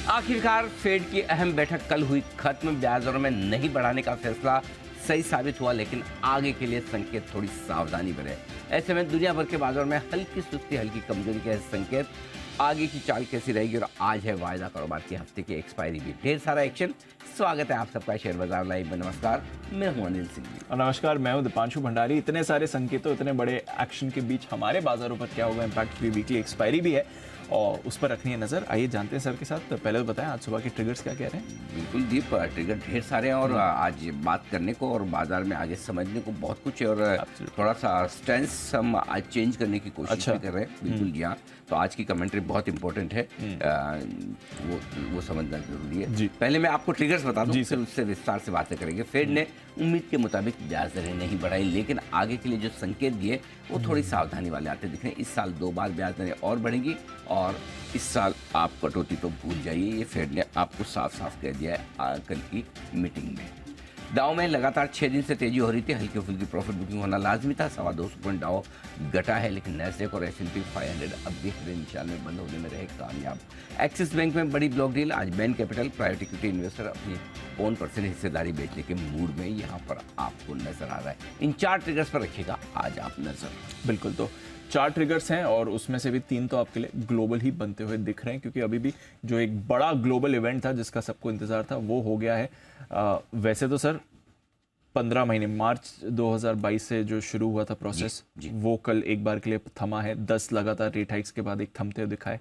आखिरकार फेड की अहम बैठक कल हुई खत्म। ब्याज दरों में नहीं बढ़ाने का फैसला सही साबित हुआ, लेकिन आगे के लिए संकेत थोड़ी सावधानी बरते। ऐसे में दुनिया भर के बाजारों में हल्की सुस्ती, हल्की कमजोरी के संकेत। आगे की चाल कैसी रहेगी? और आज है वायदा कारोबार के हफ्ते की एक्सपायरी भी, ढेर सारा एक्शन। स्वागत है आप सबका शेयर बाजार लाइव में। नमस्कार, मैं हूं अनिल सिंह जी। और नमस्कार, मैं हूं दीपांशु भंडारी। इतने सारे संकेतों, इतने बड़े एक्शन के बीच हमारे बाजारों पर क्या होगा, इम्पैक्ट की वीकली एक्सपायरी भी है और उस पर रखनी है नजर। आइए जानते हैं सर के साथ। पहले तो बताएं आज सुबह के ट्रिगर्स क्या कह रहे हैं। बिल्कुल दीप, ट्रिगर ढेर सारे हैं और आज बात करने को और बाजार में आगे समझने को बहुत कुछ है। और थोड़ा सा स्टैंस हम आज चेंज करने की कोशिश भी कर रहे हैं। बिल्कुल जी हाँ, तो आज की कमेंट्री बहुत इंपॉर्टेंट है, वो समझना जरूरी है। पहले मैं आपको ट्रिगर्स बता दूं, फिर उससे विस्तार से बातें करेंगे। फेड ने उम्मीद के मुताबिक ब्याज दरें नहीं बढ़ाई, लेकिन आगे के लिए जो संकेत दिए वो थोड़ी सावधानी वाले आते दिख रहे हैं। इस साल 2 बार ब्याज दरें और बढ़ेंगी और इस साल आप कटौती तो भूल जाइए, ये फेड ने आपको साफ साफ कह दिया है कल की मीटिंग में। डाउ में लगातार 6 दिन से तेजी हो रही थी, हल्की फुल्की प्रॉफिट बुकिंग होना लाजमी था। 225 पॉइंट डाउ घटा है, लेकिन नैस्डैक और S&P 500 अब भी हरे निशान में बंद होने में रहे कामयाब। एक्सिस बैंक में बड़ी ब्लॉक डील। आज ban capital private equity investor अपनी 1% हिस्सेदारी बेचने के मूड में यहाँ पर आपको नजर आ रहा है। इन 4 ट्रिगर्स पर रखिएगा आज आप नजर। बिल्कुल, तो 4 ट्रिगर्स हैं और उसमें से भी 3 तो आपके लिए ग्लोबल ही बनते हुए दिख रहे हैं, क्योंकि अभी भी जो एक बड़ा ग्लोबल इवेंट था जिसका सबको इंतजार था वो हो गया है। वैसे तो सर 15 महीने मार्च 2022 से जो शुरू हुआ था प्रोसेस, वो कल एक बार के लिए थमा है। 10 लगातार रेट हाइक्स के बाद एक थमते हुए दिखाए,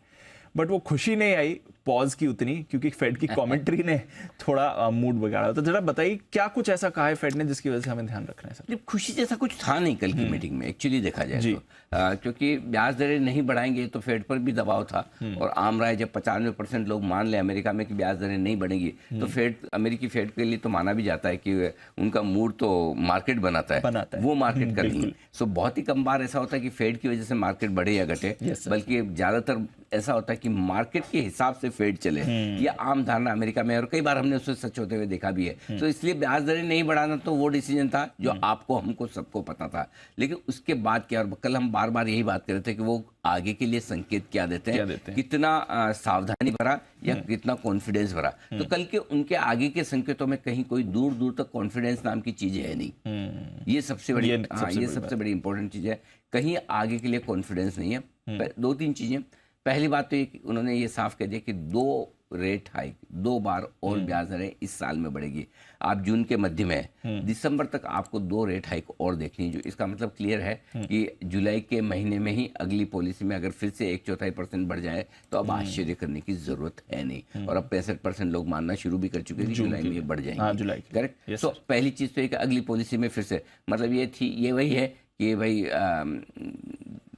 बट वो खुशी नहीं आई पॉज की उतनी, क्योंकि फेड की कमेंट्री ने थोड़ा मूड बिगाड़ा। तो जरा बताइए क्या कुछ ऐसा कहा है फेड ने जिसकी वजह से हमें ध्यान रखना है सर। खुशी जैसा कुछ था नहीं कल की मीटिंग में एक्चुअली देखा जाए तो, क्योंकि ब्याज दरें नहीं बढ़ाएंगे तो फेड पर भी दबाव था। और आम राय जब 95% लोग मान ले अमेरिका में कि ब्याज दरें नहीं बढ़ेंगी, तो फेड, अमेरिकी फेड के लिए तो माना भी जाता है कि उनका मूड तो मार्केट बनाता है। वो मार्केट का नहीं। सो बहुत ही कम बार ऐसा होता है कि फेड की वजह से मार्केट बढ़े या घटे, बल्कि ज्यादातर ऐसा होता है कि मार्केट के हिसाब से फेड चले। ये आम धारणा अमेरिका में, और कई बार हमने उससे सच होते हुए देखा भी है। तो इसलिए ब्याज दरें नहीं बढ़ाना तो वो डिसीजन था जो आपको, हमको, सबको पता था। लेकिन उसके बाद क्या, और कल हम बार बार यही बात कर रहे थे कि वो आगे के लिए संकेत क्या देते हैं, कितना सावधानी भरा या कितना कॉन्फिडेंस भरा। तो कल के उनके आगे के संकेतों में कहीं कोई दूर दूर तक कॉन्फिडेंस नाम की चीज है नहीं। ये सबसे बड़ी, ये सबसे बड़ी इंपॉर्टेंट चीज है। कहीं आगे के लिए कॉन्फिडेंस नहीं है। 2-3 चीजें। पहली बात तो ये, उन्होंने ये साफ कह दिया कि 2 रेट हाइक, 2 बार और ब्याज दरें इस साल में बढ़ेगी। आप जून के मध्य में, दिसंबर तक आपको 2 रेट हाइक और देखनी है। जो इसका मतलब क्लियर है कि जुलाई के महीने में ही अगली पॉलिसी में अगर फिर से 1/4% बढ़ जाए तो अब आश्चर्य करने की जरूरत है नहीं। और अब 65% लोग मानना शुरू भी कर चुके हैं कि जुलाई में ये बढ़ जाएंगे। करेक्ट। तो पहली चीज तो ये कि अगली पॉलिसी में फिर से, मतलब ये थी, ये वही है कि भाई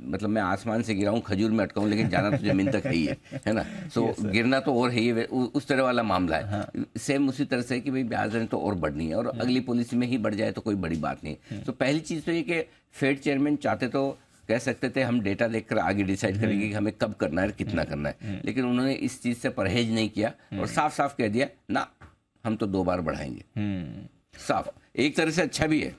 मतलब मैं आसमान से गिरा हूँ, खजूर में अटका हूँ, लेकिन जाना तो जमीन तक है ना। सो गिरना तो और है ही, उस तरह वाला मामला है। सेम उसी तरह से कि भाई ब्याज दरें तो और बढ़नी है और अगली पॉलिसी में ही बढ़ जाए तो कोई बड़ी बात नहीं। तो पहली चीज तो ये कि फेड चेयरमैन चाहते तो कह सकते थे हम डेटा देखकर आगे डिसाइड करेंगे कि हमें कब करना है, कितना करना है, लेकिन उन्होंने इस चीज से परहेज नहीं किया और साफ साफ कह दिया ना, हम तो 2 बार बढ़ाएंगे। साफ, एक तरह से अच्छा भी है।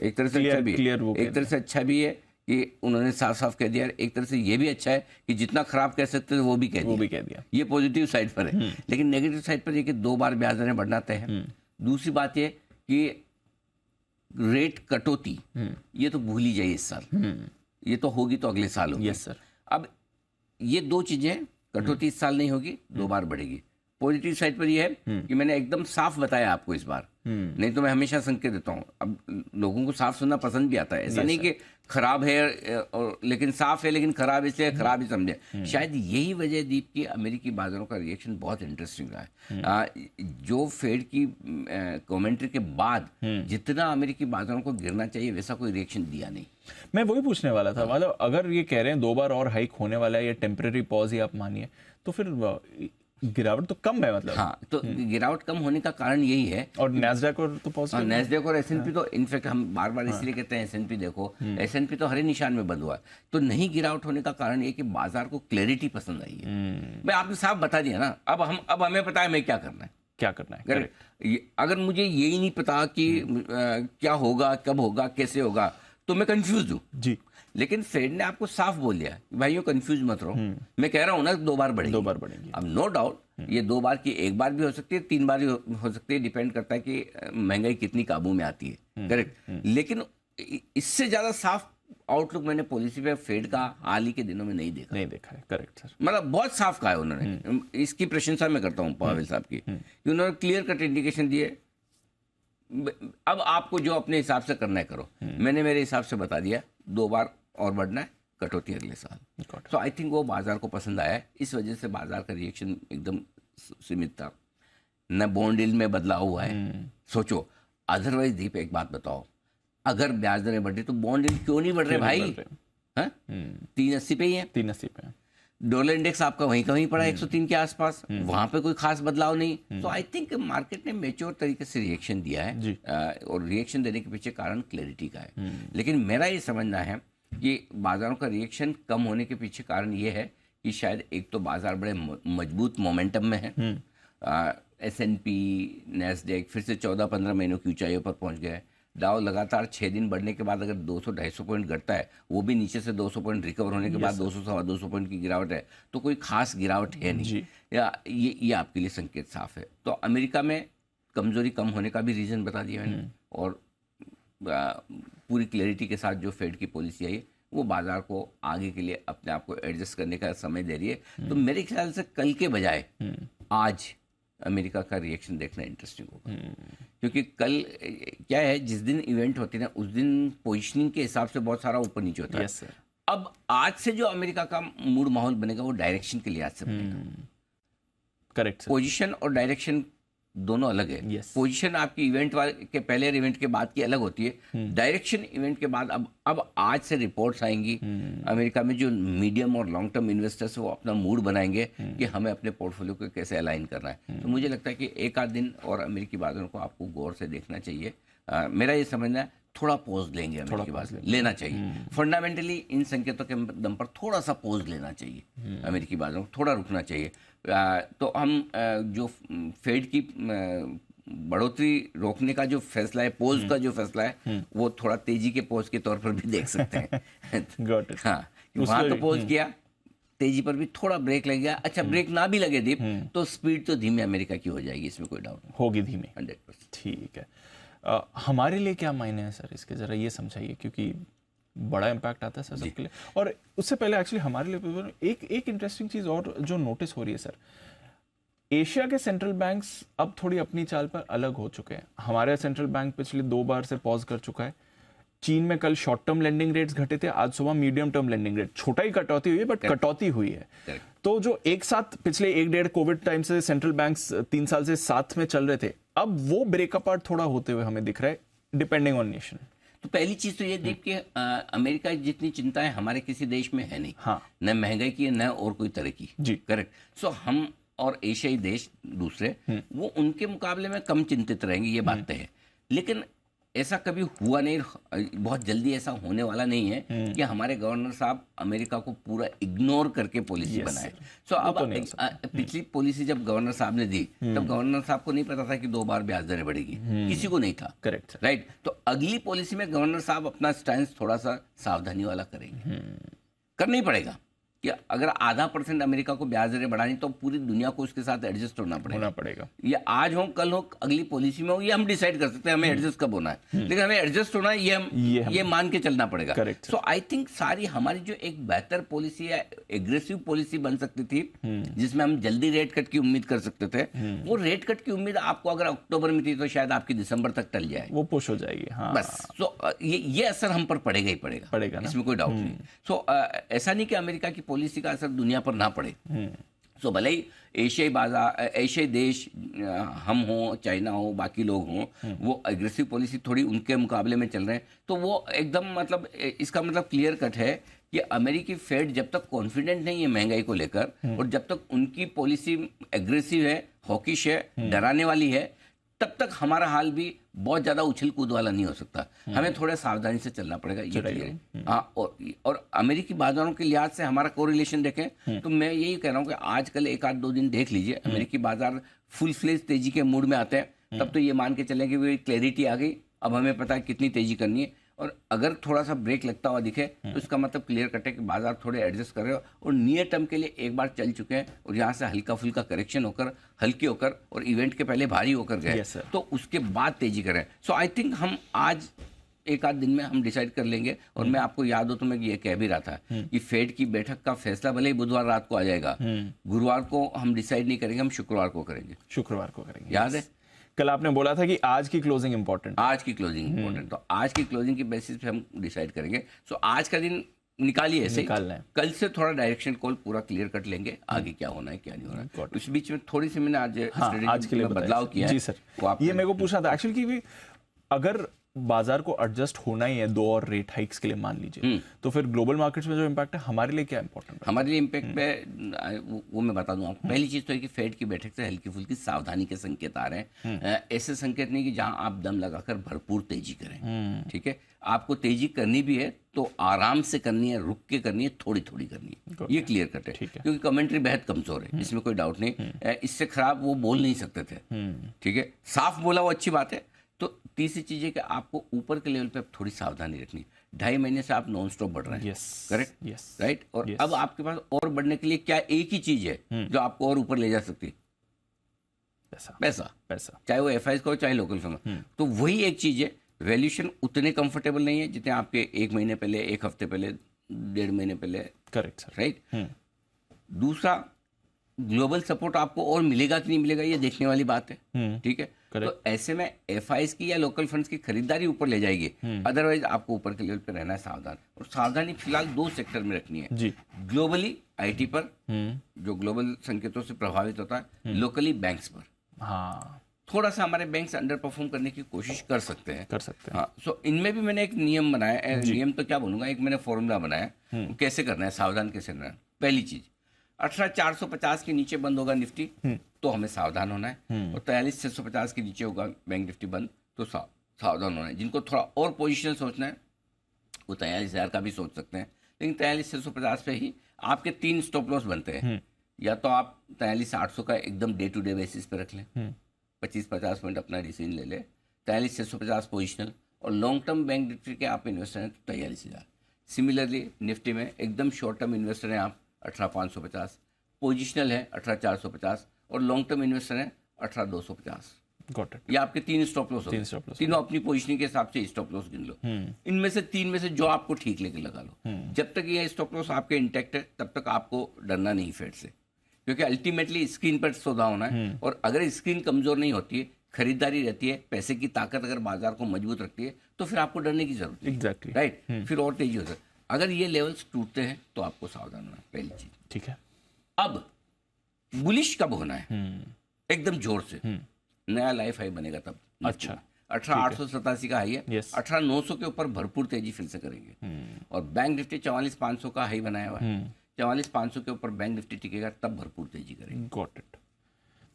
एक तरह से अच्छा भी है, एक तरह से अच्छा भी है कि उन्होंने साफ साफ कह दिया। एक तरह से ये भी अच्छा है कि जितना खराब कह सकते थे वो भी कह दिया। ये पॉजिटिव साइड पर है। लेकिन नेगेटिव साइड पर ये कि 2 बार ब्याज दरें बढ़ना तय है। दूसरी बात ये कि रेट कटौती, ये तो भूल ही जाइए इस साल। ये तो होगी तो अगले साल होगी। Yes sir. अब ये 2 चीजें, कटौती इस साल नहीं होगी, 2 बार बढ़ेगी। पॉजिटिव साइड पर यह है कि मैंने एकदम साफ बताया आपको इस बार, नहीं तो मैं हमेशा संकेत देता हूँ। अब लोगों को साफ सुनना पसंद भी आता है, ऐसा नहीं कि खराब है और लेकिन साफ है लेकिन खराब इसलिए खराब ही समझे। शायद यही वजह दीप की अमेरिकी बाजारों का रिएक्शन बहुत इंटरेस्टिंग रहा है। जो फेड की कमेंट्री के बाद जितना अमेरिकी बाजारों को गिरना चाहिए वैसा कोई रिएक्शन दिया नहीं। मैं वही पूछने वाला था, मतलब अगर ये कह रहे हैं 2 बार और हाइक होने वाला है, ये टेम्परेरी पॉज ही आप मानिए, तो फिर गिरावट तो कम है मतलब। हाँ, तो गिरावट कम होने का कारण यही है। और नैस्डैक और तो पॉजिटिव, नैस्डैक और S&P तो इनफैक्ट हम बार बार इसलिए कहते हैं S&P देखो, S&P तो हरे निशान में बंद हुआ है। तो नहीं गिरावट होने का कारण ये कि बाजार को क्लैरिटी पसंद आई है। मैं आपने साफ बता दिया ना, अब हमें पता है हमें क्या करना है। अगर मुझे यही नहीं पता कि क्या होगा, कब होगा, कैसे होगा, तो मैं कंफ्यूज हूँ जी। लेकिन फेड ने आपको साफ बोल दिया कि भाई कंफ्यूज मत रहो, मैं कह रहा हूँ ना 2 बार बढ़ेगी। 2 बार बढ़ेंगी। अब नो डाउट ये 2 बार की 1 बार भी हो सकती है, 3 बार भी हो सकती है, डिपेंड करता है कि महंगाई कितनी काबू में आती है। करेक्ट। लेकिन इससे ज्यादा साफ आउटलुक मैंने पॉलिसी पे फेड का हाल ही के दिनों में नहीं देखा है। Correct sir. मतलब बहुत साफ कहा है उन्होंने, इसकी प्रशंसा मैं करता हूँ पावेल साहब की, कि उन्होंने क्लियर कट इंडिकेशन दिए। अब आपको जो अपने हिसाब से करना है करो, मैंने मेरे हिसाब से बता दिया 2 बार और बढ़ना है, कटौती अगले साल। तो आई थिंक वो बाजार को पसंद आया है, इस वजह से बाजार का रिएक्शन एकदम सीमित था। न बॉन्ड यील्ड में बदलाव हुआ है। सोचो, अदरवाइज दीप एक बात बताओ, अगर ब्याज दरें बढ़ रही तो बॉन्ड यील्ड क्यों नहीं बढ़ रहे भाई? 380 पे ही है, 380 पे। डॉलर इंडेक्स आपका वहीं का वहीं पड़ा 103 के आसपास, वहां पे कोई खास बदलाव नहीं। तो आई थिंक मार्केट ने मेच्योर तरीके से रिएक्शन दिया है, और रिएक्शन देने के पीछे कारण क्लैरिटी का है। लेकिन मेरा ये समझना है कि बाजारों का रिएक्शन कम होने के पीछे कारण ये है कि शायद एक तो बाजार बड़े मजबूत मोमेंटम में है। S&P, नैस्डैक फिर से 14-15 महीनों की ऊंचाइयों पर पहुंच गए। डाउ लगातार 6 दिन बढ़ने के बाद अगर 200-250 पॉइंट घटता है, वो भी नीचे से 200 पॉइंट रिकवर होने के बाद 200-250 पॉइंट की गिरावट है, तो कोई खास गिरावट है नहीं। या ये आपके लिए संकेत साफ है। तो अमेरिका में कमजोरी कम होने का भी रीजन बता दिया मैंने, और पूरी क्लैरिटी के साथ जो फेड की पॉलिसी आई है वो बाजार को आगे के लिए अपने आप को एडजस्ट करने का समय दे रही है। तो मेरे ख्याल से कल के बजाय आज अमेरिका का रिएक्शन देखना इंटरेस्टिंग होगा, क्योंकि कल क्या है, जिस दिन इवेंट होती है ना उस दिन पोजीशनिंग के हिसाब से बहुत सारा ऊपर नीचे होता है। अब आज से जो अमेरिका का मूड माहौल बनेगा वो डायरेक्शन के लिहाज से बनेगा। करेक्ट। पोजीशन और डायरेक्शन दोनों अलग है। पोजीशन आपकी इवेंट के पहले और इवेंट के बाद की अलग होती है, डायरेक्शन इवेंट के बाद। अब आज से रिपोर्ट्स आएंगी अमेरिका में, जो मीडियम और लॉन्ग टर्म इन्वेस्टर्स वो अपना मूड बनाएंगे कि हमें अपने पोर्टफोलियो को कैसे अलाइन करना है। तो मुझे लगता है कि एक आध दिन और अमेरिकी बाजारों को आपको गौर से देखना चाहिए। मेरा ये समझना है थोड़ा पॉज लेंगे, अमेरिकी बाजार लेना चाहिए। फंडामेंटली इन संकेतों के दम पर थोड़ा सा पॉज लेना चाहिए, अमेरिकी बाजारों को थोड़ा रुकना चाहिए। तो हम जो फेड की बढ़ोतरी रोकने का जो फैसला है, पोज का जो फैसला है, वो थोड़ा तेजी के पोज के तौर पर भी देख सकते हैं। हाँ, वहां तो पोज किया, तेजी पर भी थोड़ा ब्रेक लग गया। अच्छा, ब्रेक ना भी लगे दीप, तो स्पीड तो धीमे अमेरिका की हो जाएगी, इसमें कोई डाउट नहीं होगी, धीमे 100%। ठीक है। हमारे लिए क्या मायने हैं सर इसके, जरा ये समझाइए, क्योंकि बड़ा इम्पैक्ट आता है सर सबके लिए। और उससे पहले एक्चुअली हमारे लिए एक इंटरेस्टिंग चीज और जो नोटिस हो रही है सर, एशिया के सेंट्रल बैंक्स अब थोड़ी अपनी चाल पर अलग हो चुके हैं। हमारे सेंट्रल बैंक पिछले 2 बार से पॉज कर चुका है। चीन में कल शॉर्ट टर्म लेंडिंग रेट्स घटे थे, आज सुबह मीडियम टर्म लेंडिंग रेट, छोटा ही कटौती हुई है बट कटौती हुई है। तो जो एक साथ पिछले 1-1.5 कोविड टाइम से सेंट्रल बैंक्स 3 साल से साथ में चल रहे थे, अब वो ब्रेकअप आउट थोड़ा होते हुए हमें दिख रहा है, डिपेंडिंग ऑन नेशन। तो पहली चीज तो ये देख के अमेरिका की जितनी चिंताएं हमारे किसी देश में है नहीं। हाँ। न महंगाई की है, न और कोई तरह की। जी करेक्ट। सो हम और एशियाई देश दूसरे वो उनके मुकाबले में कम चिंतित रहेंगे, ये बात है। लेकिन ऐसा कभी हुआ नहीं, बहुत जल्दी ऐसा होने वाला नहीं है कि हमारे गवर्नर साहब अमेरिका को पूरा इग्नोर करके पॉलिसी बनाए। सो अब पिछली पॉलिसी जब गवर्नर साहब ने दी, तब गवर्नर साहब को नहीं पता था कि 2 बार ब्याज दरें बढ़ेगी, किसी को नहीं था। Correct, right. तो अगली पॉलिसी में गवर्नर साहब अपना स्टैंड थोड़ा सा सावधानी वाला करेंगे, करना ही पड़ेगा। कि अगर 0.5% अमेरिका को ब्याज दरें बढ़ानी, तो पूरी दुनिया को उसके साथ एडजस्ट होना पड़ेगा। ये आज हो, कल हो, अगली पॉलिसी में हो, ये हम डिसाइड कर सकते हैं हमें एडजस्ट कब होना है। लेकिन हमें एडजस्ट होना है, ये मान के चलना पड़ेगा। सो आई थिंक सारी हमारी जो एक बेहतर पॉलिसी या एग्रेसिव पॉलिसी बन सकती थी, जिसमें हम जल्दी रेट कट की उम्मीद कर सकते थे, वो रेट कट की उम्मीद आपको अगर अक्टूबर में थी तो शायद आपकी दिसंबर तक टल जाए, वो पुश हो जाएगी। हाँ। बस। सो ये असर हम पर पड़ेगा ही पड़ेगा, इसमें कोई डाउट नहीं। सो ऐसा नहीं कि अमेरिका की पॉलिसी का असर दुनिया पर ना पड़े। सो भले ही एशियाई बाजार, एशियाई देश, हम हो, चाइना हो, बाकी लोग हों, वो एग्रेसिव पॉलिसी थोड़ी उनके मुकाबले में चल रहे हैं, तो वो एकदम मतलब इसका मतलब क्लियर कट है कि अमेरिकी फेड जब तक कॉन्फिडेंट नहीं है महंगाई को लेकर, और जब तक उनकी पॉलिसी एग्रेसिव है, हॉकिश है, डराने वाली है, तब तक हमारा हाल भी बहुत ज्यादा उछल कूद वाला नहीं हो सकता। हमें थोड़ा सावधानी से चलना पड़ेगा, ये क्लियर है। हाँ, और अमेरिकी बाजारों के लिहाज से हमारा कोरिलेशन देखें तो मैं यही कह रहा हूँ कि आजकल 1-2 दिन देख लीजिए, अमेरिकी बाजार फुल फ्लेज तेजी के मूड में आते हैं, तब तो ये मान के चलें कि वो क्लैरिटी आ गई, अब हमें पता है कितनी तेजी करनी है, और अगर थोड़ा सा ब्रेक लगता हुआ दिखे तो इसका मतलब क्लियर कट है कि बाजार थोड़े एडजस्ट कर रहे हो और नियर टर्म के लिए एक बार चल चुके हैं और यहाँ से हल्का फुल्का करेक्शन होकर, हल्के होकर और इवेंट के पहले भारी होकर गए, Yes, sir. तो उसके बाद तेजी करें। सो आई थिंक हम आज एक आध दिन में हम डिसाइड कर लेंगे। और मैं आपको याद हो तो मैं ये कह भी रहा था कि फेड की बैठक का फैसला भले ही बुधवार रात को आ जाएगा, गुरुवार को हम डिसाइड नहीं करेंगे, हम शुक्रवार को करेंगे। शुक्रवार को करेंगे, याद है कल आपने बोला था कि आज की क्लोजिंग इंपॉर्टेंट, आज की क्लोजिंग इंपॉर्टेंट, तो आज की क्लोजिंग की बेसिस पे हम डिसाइड करेंगे। सो आज का दिन निकालिए ऐसे ही, निकालना है। कल से थोड़ा डायरेक्शन कॉल पूरा क्लियर कट लेंगे, आगे क्या होना है क्या नहीं होना है। उस बीच में थोड़ी सी मैंने आज आज के लिए बदलाव किया है। जी सर, वो आप ये मेरे को पूछना था एक्चुअली कि अगर बाजार को एडजस्ट होना ही है 2 और रेट हाइक्स के लिए मान लीजिए, तो फिर ग्लोबल मार्केट्स में जो इम्पैक्ट है हमारे लिए क्या इंपॉर्टेंट है? हमारे लिए इम्पैक्ट पे वो मैं बता दूं आपको। पहली चीज तो है कि फेड की बैठक से हल्की फुल्की सावधानी के संकेत आ रहे हैं। ऐसे संकेत नहीं कि जहां आप दम लगाकर भरपूर तेजी करें, ठीक है। आपको तेजी करनी भी है तो आराम से करनी है, रुक के करनी है, थोड़ी थोड़ी करनी है, ये क्लियर कट है। क्योंकि कमेंट्री बेहद कमजोर है, इसमें कोई डाउट नहीं। इससे खराब वो बोल नहीं सकते थे, ठीक है। साफ बोला वो अच्छी बात है। तो तीसरी चीज है कि आपको ऊपर के लेवल पे थोड़ी सावधानी रखनी। 2.5 महीने से आप नॉन स्टॉप बढ़ रहे हैं, करेक्ट, राइट। और अब आपके पास और बढ़ने के लिए क्या एक ही चीज है जो आपको और ऊपर ले जा सकती है? पैसा। चाहे वो एफआईज का हो चाहे लोकल फंड, तो वही एक चीज है। वैल्यूएशन उतने कंफर्टेबल नहीं है जितने आपके 1 महीने पहले, 1 हफ्ते पहले, 1.5 महीने पहले, करेक्ट सर, राइट। दूसरा, ग्लोबल सपोर्ट आपको और मिलेगा कि नहीं मिलेगा ये देखने वाली बात है, ठीक है। तो ऐसे में एफआईज की या लोकल फंड्स की खरीदारी ऊपर ले जाएगी, अदरवाइज आपको ऊपर के लेवल पे रहना है सावधान। और सावधानी फिलहाल 2 सेक्टर में रखनी है जी। ग्लोबली आईटी पर, जो ग्लोबल संकेतों से प्रभावित होता है, लोकली बैंक्स पर। हाँ, थोड़ा सा हमारे बैंक्स अंडर परफॉर्म करने की कोशिश कर सकते हैं। हाँ, सो इनमें भी मैंने एक नियम बनाया, नियम तो क्या बोलूंगा, एक मैंने फॉर्मूला बनाया कैसे करना है, सावधान कैसे करना है। पहली चीज, 18,450 के नीचे बंद होगा निफ्टी तो हमें सावधान होना है, और 43,650 के नीचे होगा बैंक निफ्टी बंद तो सावधान होना है। जिनको थोड़ा और पोजीशन सोचना है वो 43,000 का भी सोच सकते हैं, लेकिन 43,650 पे ही आपके 3 स्टॉप लॉस बनते हैं। या तो आप 43,800 का एकदम डे टू डे बेसिस पे रख लें, 25-50 पॉइंट अपना डिसीजन ले ले, 43,650 पोजिशनल, और लॉन्ग टर्म बैंक निफ्टी के आप इन्वेस्टर हैं तो 43,000। सिमिलरली निफ्टी में एकदम शॉर्ट टर्म इन्वेस्टर हैं आप 18,550, पोजिशनल है 18,450, और लॉन्ग टर्म इन्वेस्टर हैं 18,250। Got it. ये आपके 3 स्टॉप लॉस हो गए। तीनों अपनी पोजीशनिंग के हिसाब से स्टॉप लॉस गिन लो। इनमें से 3 में से जो आपको ठीक लेके लगा लो। जब तक ये स्टॉप लॉस आपके इंटैक्ट है तब तक आपको डरना नहीं फेड से, क्योंकि अल्टीमेटली स्क्रीन पर सौदा होना है। और अगर स्क्रीन कमजोर नहीं होती है, खरीदारी रहती है, पैसे की ताकत अगर बाजार को मजबूत रखती है, तो फिर आपको डरने की जरूरत नहीं। Exactly, right. फिर और तेजी होता है। अगर ये लेवल्स टूटते हैं तो आपको सावधान होना है, पहली चीज। ठीक है। अब बुलिश कब होना है? एकदम जोर से नया लाइफ हाई बनेगा तब। अच्छा, 18,887 का हाई है, Yes. 18,900 के ऊपर भरपूर तेजी फिर से करेंगे। और बैंक निफ्टी 44,500 का हाई बनाया हुआ है, 44,500 के ऊपर बैंक निफ्टी टिकेगा तब भरपूर तेजी करेंगे। Got it.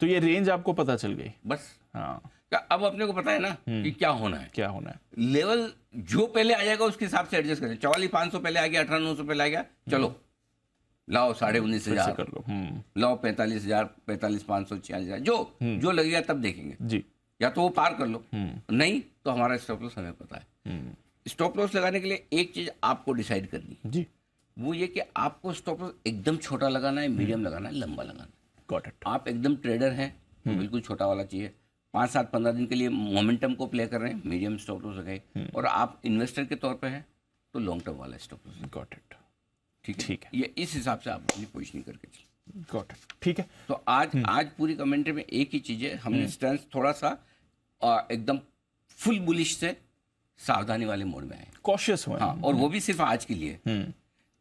तो ये रेंज आपको पता चल गई। बस हाँ, अब अपने को पता है ना कि क्या होना है, क्या होना है। लेवल जो पहले आ जाएगा उसके हिसाब से एडजस्ट करें। 44,500 पहले आ गया, 18,900 पहले आ गया, चलो लाओ 19,500 कर लो। लाओ 45,000, 45,500, 46,000, जो लगेगा तब देखेंगे जी। या तो वो पार कर लो, नहीं तो हमारा स्टॉप लॉस हमें पता है। स्टॉप लॉस लगाने के लिए एक चीज आपको डिसाइड करनी जी, वो ये कि आपको स्टॉप लॉस एकदम छोटा लगाना है, मीडियम लगाना है, लंबा लगाना है। Got it. आप एकदम ट्रेडर हैं तो बिल्कुल छोटा वाला चाहिए। 5, 7, 15 दिन के लिए मोमेंटम को प्ले कर रहे हैं, मीडियम स्टॉप लॉस लगाए। और आप इन्वेस्टर के तौर पे हैं तो लॉन्ग टर्म वाला स्टॉप लॉस। Got it. ठीक है, ये इस हिसाब से आप अपनी पोजीशनिंग करके चलिए। Got it. ठीक है। तो आज पूरी कमेंट्री में एक ही चीज है, हमने स्टैंस थोड़ा सा एकदम फुल बुलिश से सावधानी वाले मोड में आए, कॉशियस हुए। हाँ, और वो भी सिर्फ आज के लिए।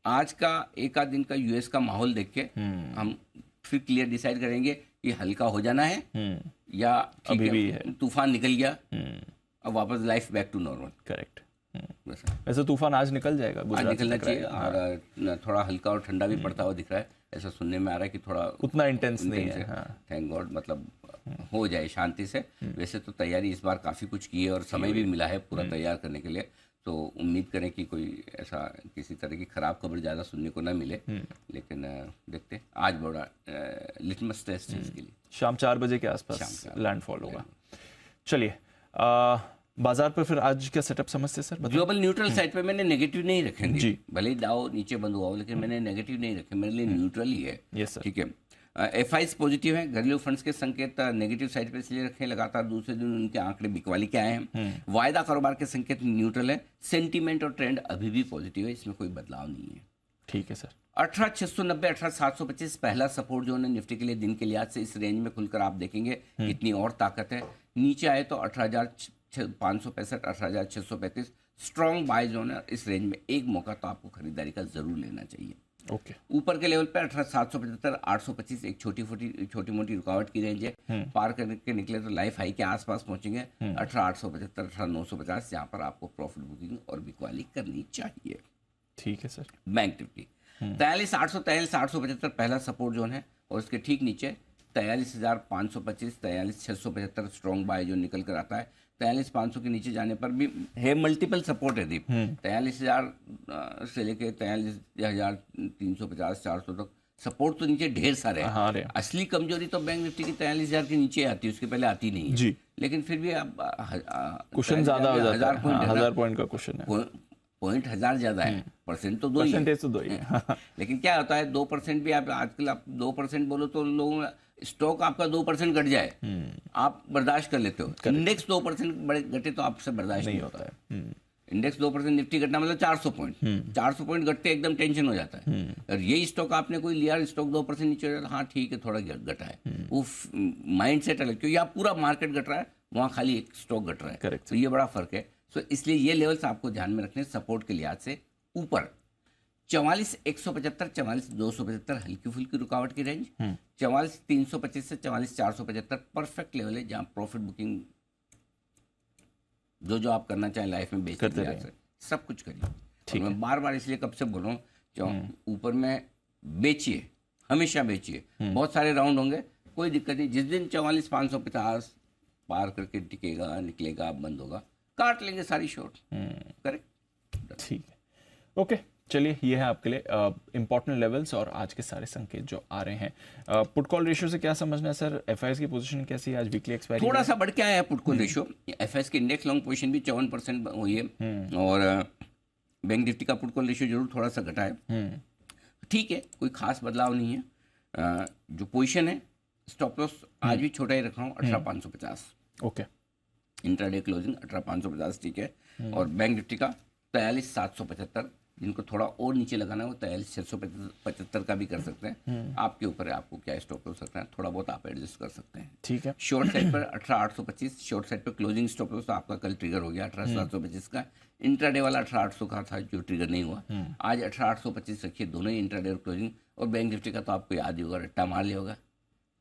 आज का एक आध दिन का यूएस का माहौल देख के हम फिर क्लियर डिसाइड करेंगे कि हल्का हो जाना है या अभी भी है, तूफान निकल गया, अब वापस life back to normal. Correct. वैसे तूफान आज निकल जाएगा, आज निकलना चाहिए। और थोड़ा हल्का और ठंडा भी पड़ता हुआ दिख रहा है, ऐसा सुनने में आ रहा है कि थोड़ा उतना इंटेंस नहीं है। थैंक गॉड, मतलब हो जाए शांति से। वैसे तो तैयारी इस बार काफी कुछ की है और समय भी मिला है पूरा तैयार करने के लिए, तो उम्मीद करें कि कोई ऐसा किसी तरह की खराब खबर ज़्यादा सुनने को ना मिले। लेकिन देखते, आज बड़ा लिटमस टेस्ट है इसके लिए। शाम 4 बजे के आसपास लैंडफॉल होगा। चलिए, बाजार पर फिर आज क्या सेटअप समझते हैं सर, बताइए। ग्लोबल न्यूट्रल साइड पे मैंने नेगेटिव नहीं रखेंगे जी। भले ही डाउ नीचे बंद हुआ हो, लेकिन मैंने नेगेटिव नहीं रखे, मेरे लिए न्यूट्रल ही है। Yes sir. ठीक है। एफआईज पॉजिटिव है, घरेलू फंड्स के संकेत नेगेटिव साइड पे इसलिए रखे, लगातार दूसरे दिन उनके आंकड़े बिकवाली के आए हैं। वायदा कारोबार के संकेत न्यूट्रल है, सेंटीमेंट और ट्रेंड अभी भी पॉजिटिव है, इसमें कोई बदलाव नहीं है। ठीक है सर। 18,690 18,725 पहला सपोर्ट जो है निफ्टी के लिए दिन के लिहाज से इस रेंज में खुलकर आप देखेंगे कितनी और ताकत है। नीचे आए तो 18,565 18,635 स्ट्रॉन्ग बाय जोन है, इस रेंज में एक मौका तो आपको खरीदारी का जरूर लेना चाहिए। ओके। ऊपर के लेवल पे 18,775 825 एक छोटी मोटी रुकावट की रेंज है, पार करके निकले तो लाइफ हाई के आसपास पहुंचेंगे 18,875 18,950, जहां पर आपको प्रॉफिट बुकिंग और बिकवाली करनी चाहिए। ठीक है सर। बैंक निफ्टी 43,843 875 पहला सपोर्ट जोन है, और उसके ठीक नीचे 43,525 43,675 स्ट्रॉन्ग बाय जोन निकल कर आता है। 43,500 के नीचे जाने पर भी है मल्टीपल सपोर्ट है दीप। 43,000 से लेके 43,350 400 तक सपोर्ट तो नीचे ढेर सारे हैं। हाँ रे। असली कमजोरी तो बैंक निफ्टी की 43,000 के नीचे आती है, उसके पहले आती नहीं है जी। लेकिन फिर भी अब क्वेश्चन ज्यादा हो जाता है। 1000 पॉइंट का क्वेश्चन है। पॉइंट 1000 ज्यादा है, परसेंट तो दो ही है। परसेंटेज तो दो ही है। लेकिन क्या होता है 2% भी आप आजकल आप 2% बोलो तो लोगों स्टॉक आपका 2% घट जाए आप बर्दाश्त कर लेते हो, इंडेक्स 2% बड़े घटे तो आपसे बर्दाश्त नहीं होता है। इंडेक्स 2% निफ्टी घटना मतलब 400 पॉइंट 400 पॉइंट घटते एकदम टेंशन हो जाता है। और यही स्टॉक आपने कोई लिया, स्टॉक 2% नीचे हो जाता है, हाँ ठीक है थोड़ा घटा है, वो माइंड सेट अलग, क्योंकि आप पूरा मार्केट घट रहा है, वहाँ खाली एक स्टॉक घट रहा है। करेक्ट। तो ये बड़ा फर्क है। सो इसलिए ये लेवल्स आपको ध्यान में रखने सपोर्ट के लिहाज से ऊपर 44,175 44,275 हल्की फुल्की रुकावट की रेंज, 44,325 से 44,475 परफेक्ट लेवल है, जहां प्रॉफिट बुकिंग जो आप करना चाहें लाइफ में बेचने के लिहाज से सब कुछ करिए। ठीक मैं बार बार इसलिए कब से बोल रहा हूँ, ऊपर में बेचिए, हमेशा बेचिए, बहुत सारे राउंड होंगे, कोई दिक्कत नहीं। जिस दिन 44,550 पार करके टिकेगा निकलेगा बंद होगा, काट लेंगे सारी शॉर्ट। करेक्ट। ठीक है। ओके, चलिए ये है आपके लिए इंपॉर्टेंट लेवल्स और आज के सारे संकेत जो आ रहे हैं। पुट कॉल रेशियो से क्या समझना है सर? एफआईएस की पोजीशन कैसी है आज? वीकली एक्सपायरी थोड़ा सा बढ़ के आया है पुट कॉल रेशियो। एफआईएस की इंडेक्स लॉन्ग पोजीशन भी 54% हुई है, और बैंक निफ्टी का पुट कॉल रेशियो जरूर थोड़ा सा घटा है। ठीक है, कोई खास बदलाव नहीं है। जो पोजीशन है स्टॉप लॉस आज भी छोटा ही रख रहा हूँ 18,550। ओके। इंट्राडे क्लोजिंग 18,550 ठीक है। और बैंक निफ्टी का 43,775, जिनको थोड़ा और नीचे लगाना है वो 43,675 का भी कर सकते हैं। आपके ऊपर है आपको क्या स्टॉप हो सकता है, थोड़ा बहुत आप एडजस्ट कर सकते हैं। ठीक है। शॉर्ट साइड पर 18,825 शॉर्ट साइड पर क्लोजिंग स्टॉप लॉस तो आपका कल ट्रिगर हो गया 18,725 का। इंट्राडे वाला 18,800 का था जो ट्रिगर नहीं हुआ। आज 18,825 रखिए, दोनों ही इंट्राडे और क्लोजिंग। और बैंक निफ्टी का तो आपको याद ही होगा, रट्टा मार लिया होगा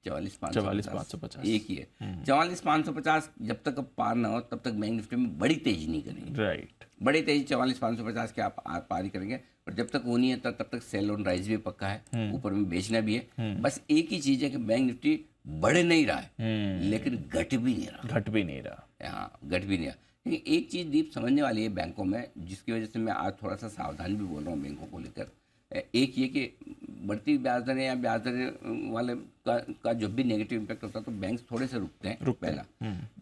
44,550 एक ही है। 44,550 जब तक अब पार ना हो तब तक बैंक निफ्टी में बड़ी तेजी नहीं करेंगे। राइट। बड़ी तेजी 44,550 के आप पार ही करेंगे, और जब तक वो नहीं है तब तक सेल ऑन राइज भी पक्का है, ऊपर में बेचना भी है। बस एक ही चीज है कि बैंक निफ्टी बढ़ नहीं रहा है लेकिन घट भी नहीं रहा। घट भी नहीं रहा। हाँ, घट भी नहीं रहा। लेकिन एक चीज दीप समझने वाली है बैंकों में, जिसकी वजह से मैं आज थोड़ा सा सावधान भी बोल रहा हूँ बैंकों को लेकर। एक ये कि बढ़ती ब्याज दरें या ब्याज दरें वाले का जब भी नेगेटिव इम्पैक्ट होता है तो बैंक थोड़े से रुकते हैं। पहला।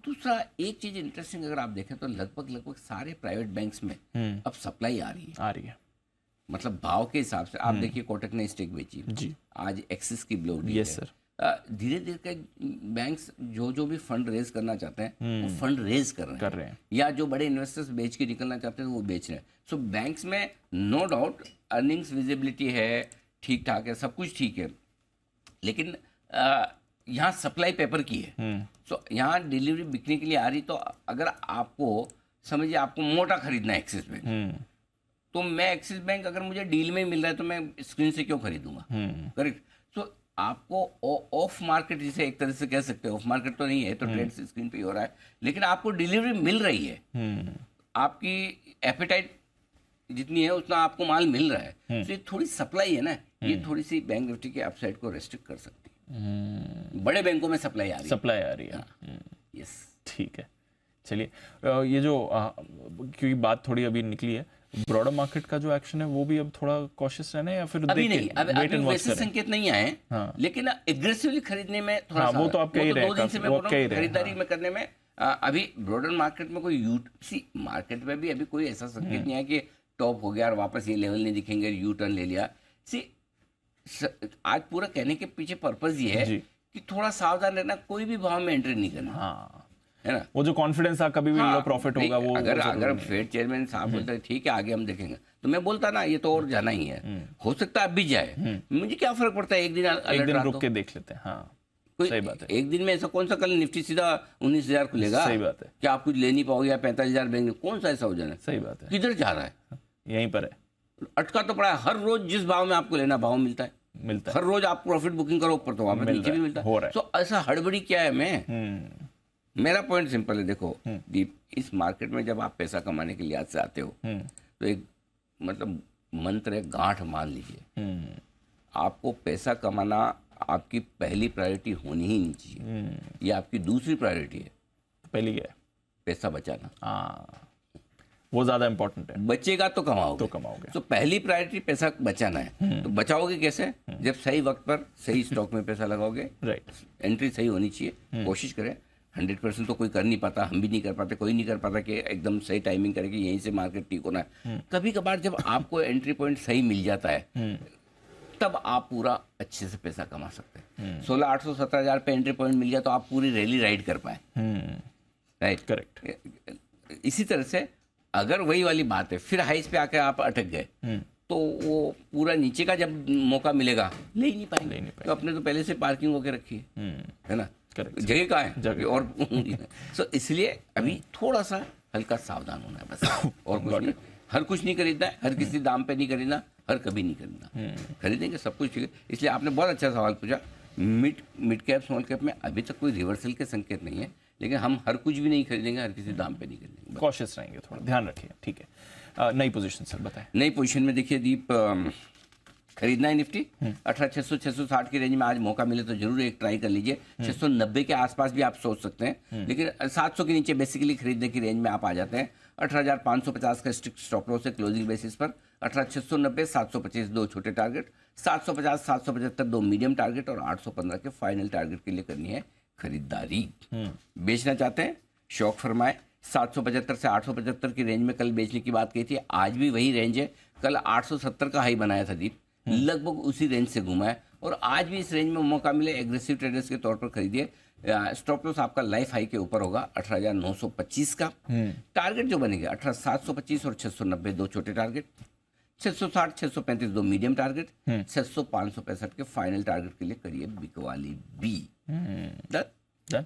दूसरा एक चीज इंटरेस्टिंग अगर आप देखें तो लगभग सारे प्राइवेट बैंक्स में अब सप्लाई आ रही है। मतलब भाव के हिसाब से आप देखिए कोटक ने स्टेक बेची जी, आज एक्सिस की ब्लो डी यस सर। धीरे धीरे के बैंक्स जो भी फंड रेज करना चाहते हैं वो फंड रेज कर रहे हैं, या जो बड़े इन्वेस्टर्स बेच के निकलना चाहते हैं वो बेच रहे हैं। सो बैंक्स में नो डाउट अर्निंग्स विजिबिलिटी है, ठीक ठाक है, सब कुछ ठीक है, लेकिन यहाँ सप्लाई पेपर की है। सो यहाँ डिलीवरी बिकने के लिए आ रही, तो अगर आपको समझिए आपको मोटा खरीदना है एक्सिस बैंक, तो मैं एक्सिस बैंक अगर मुझे डील में मिल रहा है तो मैं स्क्रीन से क्यों खरीदूंगा? करेक्ट। सो आपको ऑफ मार्केट जिसे एक तरह से कह सकते हैं, ऑफ मार्केट तो नहीं है, तो ट्रेड स्क्रीन पे ही हो रहा है, लेकिन आपको डिलीवरी मिल रही है, आपकी एपेटाइट जितनी है उतना आपको माल मिल रहा है। तो ये थोड़ी सप्लाई है ना, ये थोड़ी सी बैंक निफ्टी के अपसाइड को रेस्ट्रिक्ट कर सकती है। बड़े बैंकों में सप्लाई आ रही है। यस, ठीक है। चलिए ये जो क्योंकि बात थोड़ी अभी निकली है, ब्रॉडर मार्केट का जो एक्शन है वो भी अब थोड़ा कॉशियस रहना है, या फिर अभी नहीं, अभी वैसे संकेत नहीं आए। हाँ। लेकिन एग्रेसिवली खरीदने में थोड़ा सा, वो तो आप कह ही रहे हैं, 2 दिन से मैं बोल रहा हूं खरीदारी में करने में अभी ब्रॉडर मार्केट में कोई मार्केट में भी अभी कोई ऐसा संकेत नहीं है कि टॉप हो गया और वापस ये लेवल नहीं दिखेंगे, यू टर्न ले लिया। आज पूरा कहने के पीछे पर्पज ये है कि थोड़ा सावधान रहना, कोई भी भाव में एंट्री नहीं करना। हाँ, है ना, वो जो कॉन्फिडेंस था कभी भी लो प्रॉफिट होगा वो अगर फेड चेयरमैन साहब बोलते हैं ठीक है आगे हम देखेंगे, तो मैं बोलता ना ये तो और जाना ही है, हो सकता है अब भी जाए, मुझे क्या फर्क पड़ता है, एक दिन रुक के देख लेते हैं। हाँ, सही बात है। एक दिन में ऐसा कौन सा कल निफ्टी सीधा 19,000 खुलेगा? सही बात है। क्या आप कुछ ले नहीं पाओगे या 45,000 बैंक कौन सा ऐसा हो जाना? सही बात है। किधर जा रहा है? यहीं पर है, अटका तो पड़ा है। हर रोज जिस भाव में आपको लेना भाव मिलता है, हर रोज आप प्रॉफिट बुकिंग करो ऊपर तो वापस नीचे भी मिलता है। तो ऐसा हड़बड़ी क्या है? मेरा पॉइंट सिंपल है, देखो दीप, इस मार्केट में जब आप पैसा कमाने के लिहाज से आते हो तो एक मतलब मंत्र है, गांठ मान लीजिए, आपको पैसा कमाना आपकी पहली प्रायोरिटी होनी ही नहीं चाहिए, ये आपकी दूसरी प्रायोरिटी है। पहली क्या है? पैसा बचाना। वो ज्यादा इंपॉर्टेंट है। बचेगा तो कमाओगे। तो पहली प्रायोरिटी पैसा बचाना है। तो बचाओगे कैसे? जब सही वक्त पर सही स्टॉक में पैसा लगाओगे। राइट, एंट्री सही होनी चाहिए। कोशिश करें, 100% तो कोई कर नहीं पाता, हम भी नहीं कर पाते, कोई नहीं कर पाता कि एकदम सही टाइमिंग करे कि यहीं से मार्केट ठीक होना है। कभी कभार जब आपको एंट्री पॉइंट सही मिल जाता है तब आप पूरा अच्छे से पैसा कमा सकते हैं। 16,800 17,000 पे एंट्री पॉइंट मिल गया तो आप पूरी रैली राइड कर पाए। Right, correct. इसी तरह से अगर वही वाली बात है, फिर हाइस पे आकर आप अटक गए तो वो पूरा नीचे का जब मौका मिलेगा ले ही नहीं पाएंगे। तो अपने तो पहले से पार्किंग होके रखी है ना, जगह कहाँ है जगह और सो इसलिए अभी थोड़ा सा हल्का सावधान होना है बस, और कुछ नहीं। हर कुछ नहीं खरीदना है, हर किसी दाम पे नहीं खरीदना, हर कभी नहीं खरीदना। खरीदेंगे सब कुछ ठीक है। इसलिए आपने बहुत अच्छा सवाल पूछा। मिड कैप स्मॉल कैप में अभी तक कोई रिवर्सल के संकेत नहीं है, लेकिन हम हर कुछ भी नहीं खरीदेंगे, हर किसी दाम पे नहीं खरीदेंगे। कॉशियस रहेंगे, थोड़ा ध्यान रखिए। ठीक है, नई पोजीशन सर बताएं। नई पोजीशन में देखिए दीप, खरीदना है निफ्टी 18,600 660 की रेंज में आज मौका मिले तो जरूर एक ट्राई कर लीजिए। 690 के आसपास भी आप सोच सकते हैं, लेकिन 700 के नीचे बेसिकली खरीदने की रेंज में आप आ जाते हैं। 18,550 का स्ट्रिक्ट स्टॉप लॉस है क्लोजिंग बेसिस पर। 18,690 725 दो छोटे टारगेट, 750 775 दो मीडियम टारगेट और 815 के फाइनल टारगेट के लिए करनी है खरीदारी। बेचना चाहते हैं शौक फरमाए। 775 से 875 की रेंज में कल बेचने की बात कही थी, आज भी वही रेंज है। कल 870 का हाई बनाया था दीप, लगभग उसी रेंज से घुमा है और आज भी इस रेंज में मौका मिले एग्रेसिव ट्रेडर्स के तौर पर खरीदिए। स्टॉप लॉस आपका लाइफ हाई के ऊपर होगा 18,925 का। टारगेट जो बनेगा 18,725 और 690 दो छोटे टारगेट, 660 635 दो मीडियम टारगेट, 600 565 के फाइनल टारगेट के लिए करिए बिकवाली बी। डन।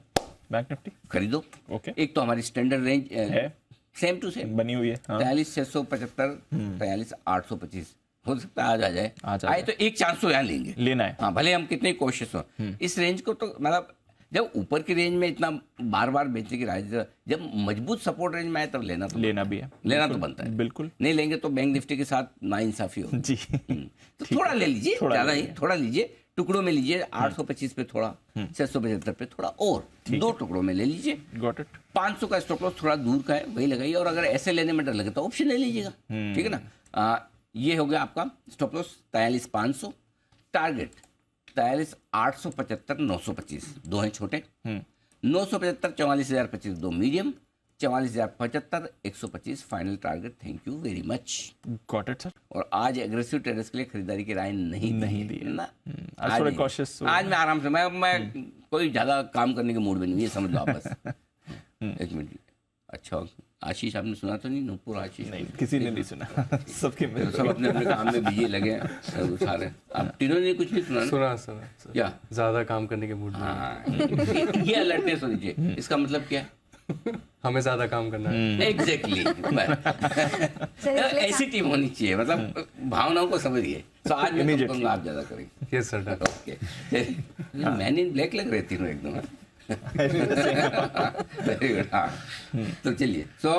बैंक निफ्टी खरीदो। ओके, एक तो हमारी स्टैंडर्ड रेंज है, सेम टू सेम बनी हुई है। 43,675 43,825 हो सकता है आज आ जाए। आए तो एक चांस तो यहाँ लेना है। हाँ, भले हम कितने कोशिश हो इस रेंज को, तो मतलब जब ऊपर की रेंज में इतना बार बार बेचने की राय, जब मजबूत सपोर्ट रेंज में आए तब लेना भी है, लेना तो बनता है। बिल्कुल, नहीं लेंगे तो बैंक निफ्टी के साथ नाइंसाफी हो जी। तो थोड़ा ले लीजिए, ज्यादा ही थोड़ा लीजिए, टुकड़ों में लीजिए। 825 पे थोड़ा, 675 पे थोड़ा, और दो टुकड़ों में ले लीजिए। Got it. 500 का स्टॉप लॉस थोड़ा दूर का है, वही लगाइए। और अगर ऐसे लेने में डर लगे तो ऑप्शन ले लीजिएगा, ठीक है ना। ये हो गया आपका स्टॉप लॉस 43,500, टारगेट 43,875 925 दो हैं छोटे, 975 44,025 दो medium, 44,075 125 final target. Thank you very much. Got it sir. और आज एग्रेसिव ट्रेडर्स के लिए खरीदारी की राय नहीं दी है ना, आज थोड़ा कॉशियस। आज मैं आराम से, मैं कोई ज्यादा काम करने के मूड में नहीं, ये समझ लो आप बस। एक मिनट, अच्छा आशीष आपने सुना तो नहीं? नूपुर आशीष नहीं, किसी ने नहीं सुना। सबके सब अपने अपने काम में बिजी लगे हैं सारे। आप तीनों ने कुछ नहीं सुना? सुना क्या? ज्यादा काम करने के मूड में। हाँ, ये अलर्टनेस होनी चाहिए। इसका मतलब क्या है? हमें ज्यादा काम करना है। एग्जैक्टली। ऐसी टीम होनी चाहिए, मतलब भावनाओं को समझिए। तो आज मैं कहूँगा आप ज्यादा करेंगे। Yes sir. Okay, man in black लग रहे तीनों एकदम। Very good. हाँ, तो चलिए, सो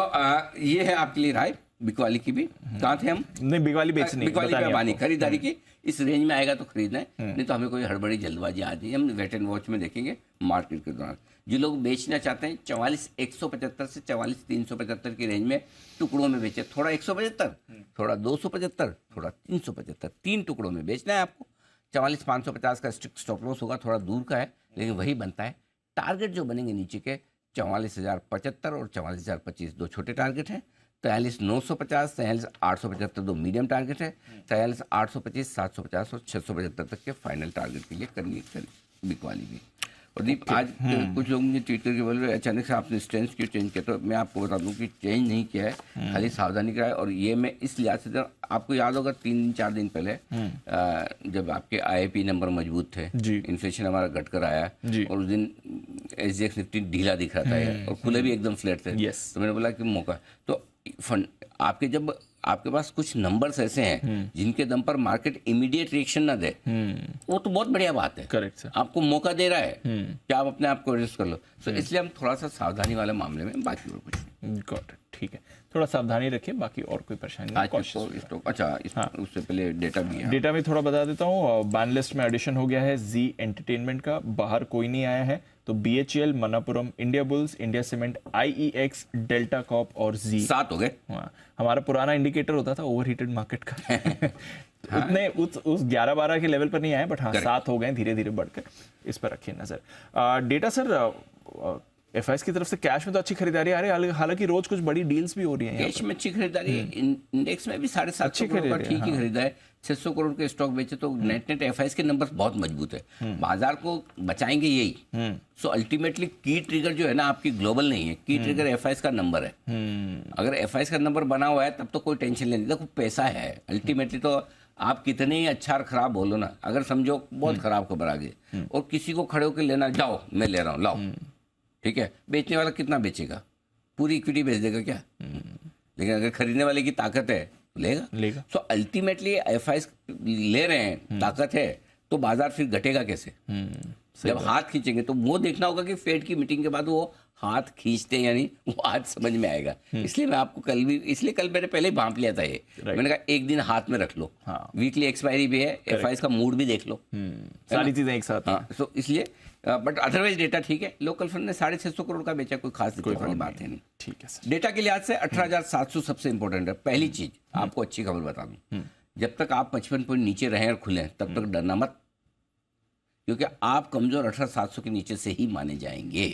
ये है आपके लिए राय बिकवाली की भी। कहाँ थे हम? नहीं, बिकवाली बेचनी, बिकवाली पे बानी खरीदारी की। इस रेंज में आएगा तो खरीदना है, नहीं तो हमें कोई हड़बड़ी जल्दबाजी आज नहीं। हम वेट एंड वॉच में देखेंगे मार्केट के दौरान। जो लोग बेचना चाहते हैं 44,175 से 44,375 की रेंज में टुकड़ों में बेचे। थोड़ा 175, थोड़ा 275, थोड़ा 375, 3 टुकड़ों में बेचना है आपको। 44,550 का स्ट्रिक्ट स्टॉप लॉस होगा, थोड़ा दूर का है लेकिन वही बनता है। टारगेट जो बनेंगे नीचे के 44,075 और 44,025 दो छोटे टारगेट हैं। 43,950, 43,875 दो मीडियम टारगेट है। 43,825, 750 और 675 तक के फाइनल टारगेट के लिए करनी बिकवाली भी। और दीप आज कुछ लोग मुझे ट्वीट करके बोल रहे अचानक से आपने स्ट्रेंथ क्यों चेंज किया, तो मैं आपको बता दूं कि चेंज नहीं किया है, खाली सावधानी करा है। और ये मैं इस लिहाज से, आपको याद होगा 3-4 दिन पहले जब आपके IIP नंबर मजबूत थे, इन्फ्लेशन हमारा घट कर आया और उस दिन SGX निफ्टी ढीला दिख रहा था और खुले भी एकदम फ्लैट थे। तो मैंने बोला कि मौका तो फंड आपके, जब आपके पास कुछ नंबर्स ऐसे हैं जिनके दम पर मार्केट इमीडिएट रिएक्शन ना दे, वो तो बहुत बढ़िया बात है। करेक्ट सर, आपको मौका दे रहा है कि आप अपने आप को एडजस्ट कर लो। तो इसलिए हम थोड़ा सा सावधानी वाले मामले में, बाकी और कुछ नहीं। गॉट इट, ठीक है, थोड़ा सावधानी रखिए, बाकी और कोई परेशानी नहीं। उससे पहले डेटा भी है, डेटा में थोड़ा बता देता हूँ। बैन लिस्ट में एडिशन हो गया है जी एंटरटेनमेंट का, बाहर कोई नहीं आया है। तो BHEL, Manappuram, Indiabulls, India cement, IEX, Delta corp और जी 7 हो गए। हाँ, हमारा पुराना इंडिकेटर होता था ओवरहीटेड मार्केट का उतने उस 11-12 के लेवल पर नहीं आए, बट हाँ 7 हो गए, धीरे धीरे बढ़कर। इस पर रखिए नजर। डेटा सर, FIs की तरफ से कैश में तो अच्छी खरीदारी आ रही है, हालांकि रोज कुछ बड़ी डील्स भी हो रही हैं। कैश में अच्छी खरीदारी, इंडेक्स में भी 750 करोड़ का ठीक ही खरीदा है। 600 करोड़ के स्टॉक बेचे, तो नेट FIs के नंबर बहुत मजबूत है। बाजार को बचाएंगे यही। सो अल्टीमेटली की ट्रिगर जो है ना आपकी ग्लोबल नहीं है, की ट्रिगर FIs का नंबर है। अगर FIs का नंबर बना हुआ है तब तो कोई टेंशन नहीं। देखो पैसा है अल्टीमेटली, तो आप कितने ही अच्छा और खराब बोलो ना, अगर समझो बहुत खराब खबर आ गई और किसी को खड़े होकर लेना, जाओ मैं ले रहा हूँ, लाओ, ठीक है, बेचने वाला कितना बेचेगा, पूरी इक्विटी बेच देगा क्या? लेकिन अगर खरीदने वाले की ताकत है तो लेगा। सो अल्टीमेटली FIs ले रहे हैं, ताकत है, तो बाजार फिर घटेगा कैसे? जब हाथ खींचेंगे तो वो देखना होगा कि फेड की मीटिंग के बाद वो हाथ खींचते हैं यानी वो आज समझ में आएगा। इसलिए मैं आपको कल मैंने पहले ही भांप लिया था ये, मैंने कहा एक दिन हाथ में रख लो। वीकली एक्सपायरी भी है, FIs का मूड भी देख लो, सारी चीजें एक साथ। हाँ, तो इसलिए बट अदरवाइज डेटा ठीक है। लोकल फंड ने 650 करोड़ का बेचा, कोई खास दिक्कत वाली बात है नहीं। ठीक है सर, डेटा के लिहाज से 18,700 सबसे इंपॉर्टेंट है। पहली चीज आपको अच्छी खबर बता दूं, जब तक आप 55 पॉइंट नीचे रहे और खुले तब तक डरना मत, क्योंकि आप कमजोर 18,700 के नीचे से ही माने जाएंगे।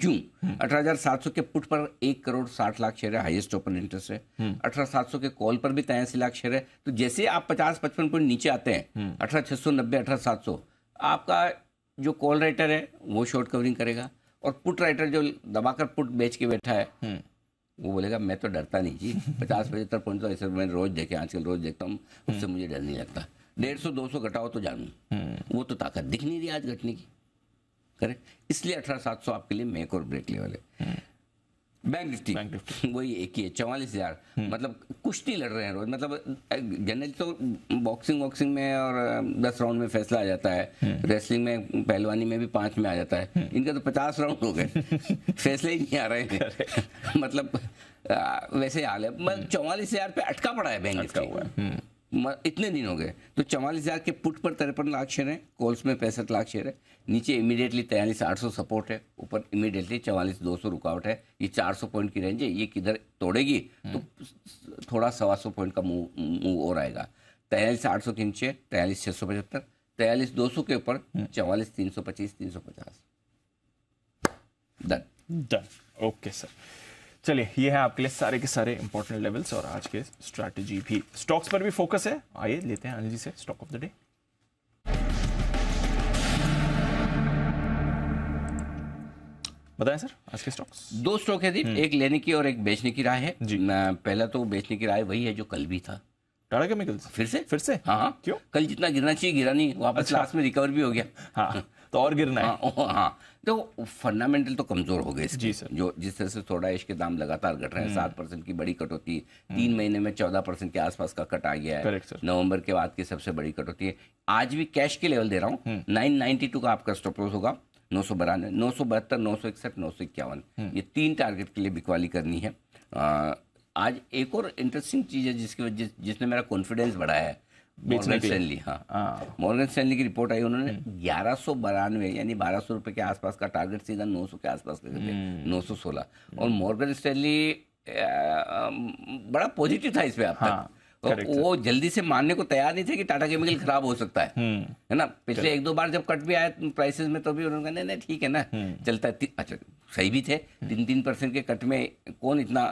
क्यों? 18,700 के पुट पर 1,60,00,000 शेयर है, हाईएस्ट ओपन इंटरेस्ट है। 18,700 के कॉल पर भी 83 लाख शेयर है। तो जैसे आप 50-55 पॉइंट नीचे आते हैं, 18,690, 18,700, आपका जो कॉल राइटर है वो शॉर्ट कवरिंग करेगा, और पुट राइटर जो दबाकर पुट बेच के बैठा है वो बोलेगा मैं तो डरता नहीं जी, 50-75 पॉइंट तो ऐसे मैंने रोज देखे, आजकल रोज देखता हूँ, उससे मुझे डर नहीं लगता। 150-200 घटाओ तो जानू, वो तो ताकत दिख नहीं रही आज घटने की। करेक्ट, इसलिए 18,700 आपके लिए मेक और ब्रेक लेवल है। बैंक निफ्टी वही एक ही है, 44,000। मतलब कुश्ती लड़ रहे हैं रोज, मतलब जनरली तो बॉक्सिंग में और 10 राउंड में फैसला आ जाता है, रेसलिंग में, पहलवानी में भी 5 में आ जाता है। इनका तो 50 राउंड हो गए, फैसले ही नहीं आ रहे हैं। मतलब वैसे हाल है। 44,000 पे अटका पड़ा है बैंक निफ्टी, इतने दिन हो गए। तो 44,000 के पुट पर 53 लाख शेयर है, कॉल्स में 65 लाख शेयर है। नीचे इमीडिएटली 43,800 सपोर्ट है, ऊपर इमीडिएटली 44,200 रुकावट है। ये 400 पॉइंट की रेंज है, ये किधर तोड़ेगी तो थोड़ा 125 पॉइंट का मूव और आएगा। 43,800 के नीचे 43,675, 43,200 के ऊपर 44,325, 350। डन। ओके सर, चलिए ये है आपके लिए सारे के सारे इंपॉर्टेंट लेवल्स और आज के स्ट्रैटेजी भी। स्टॉक्स पर भी फोकस है, आइए लेते हैं अनिल जी से स्टॉक ऑफ द डे। बताएं सर आज के स्टॉक्स। 2 स्टॉक है दीप, एक लेने की और एक बेचने की राय है जी। पहला तो बेचने की राय वही है जो कल भी था, टाटा केमिकल्स। फिर से हाँ, क्यों? कल जितना गिरना चाहिए गिरा नहीं, वापस लास्ट में रिकवर भी हो गया। हाँ, तो और गिरना है। हाँ, तो फंडामेंटल तो कमजोर हो गए जी सर। जो जिस तरह से सोडा ऐश के दाम लगातार घट रहे हैं, 7% की बड़ी कटौती, 3 महीने में 14% के आसपास का कट आ गया है। नवंबर के बाद की सबसे बड़ी कटौती है। आज भी कैश के लेवल दे रहा हूँ, 992 का आपका स्टॉप लॉस होगा, 992, 972, 961, 951, ये 3 टारगेट के लिए बिकवाली करनी है। आज एक और इंटरेस्टिंग चीज है जिसने मेरा कॉन्फिडेंस बढ़ाया है, मॉर्गन स्टैनली। हाँ, मॉर्गन स्टैनली की रिपोर्ट आई, उन्होंने 1192 यानी 1200 रुपए के आसपास का टारगेट सीधा 900 के आसपास कर दिया, 916। और मॉर्गन स्टैनली बड़ा पॉजिटिव था इस पे अब तक। Correct, वो जल्दी से मानने को तैयार नहीं थे कि टाटा केमिकल खराब हो सकता है ना। पिछले 1-2 बार जब कट भी आया प्राइसेस में तो भी उन्होंने कहा नहीं ठीक है ना, चलता है। अच्छा सही भी थे, 3% के कट में कौन इतना।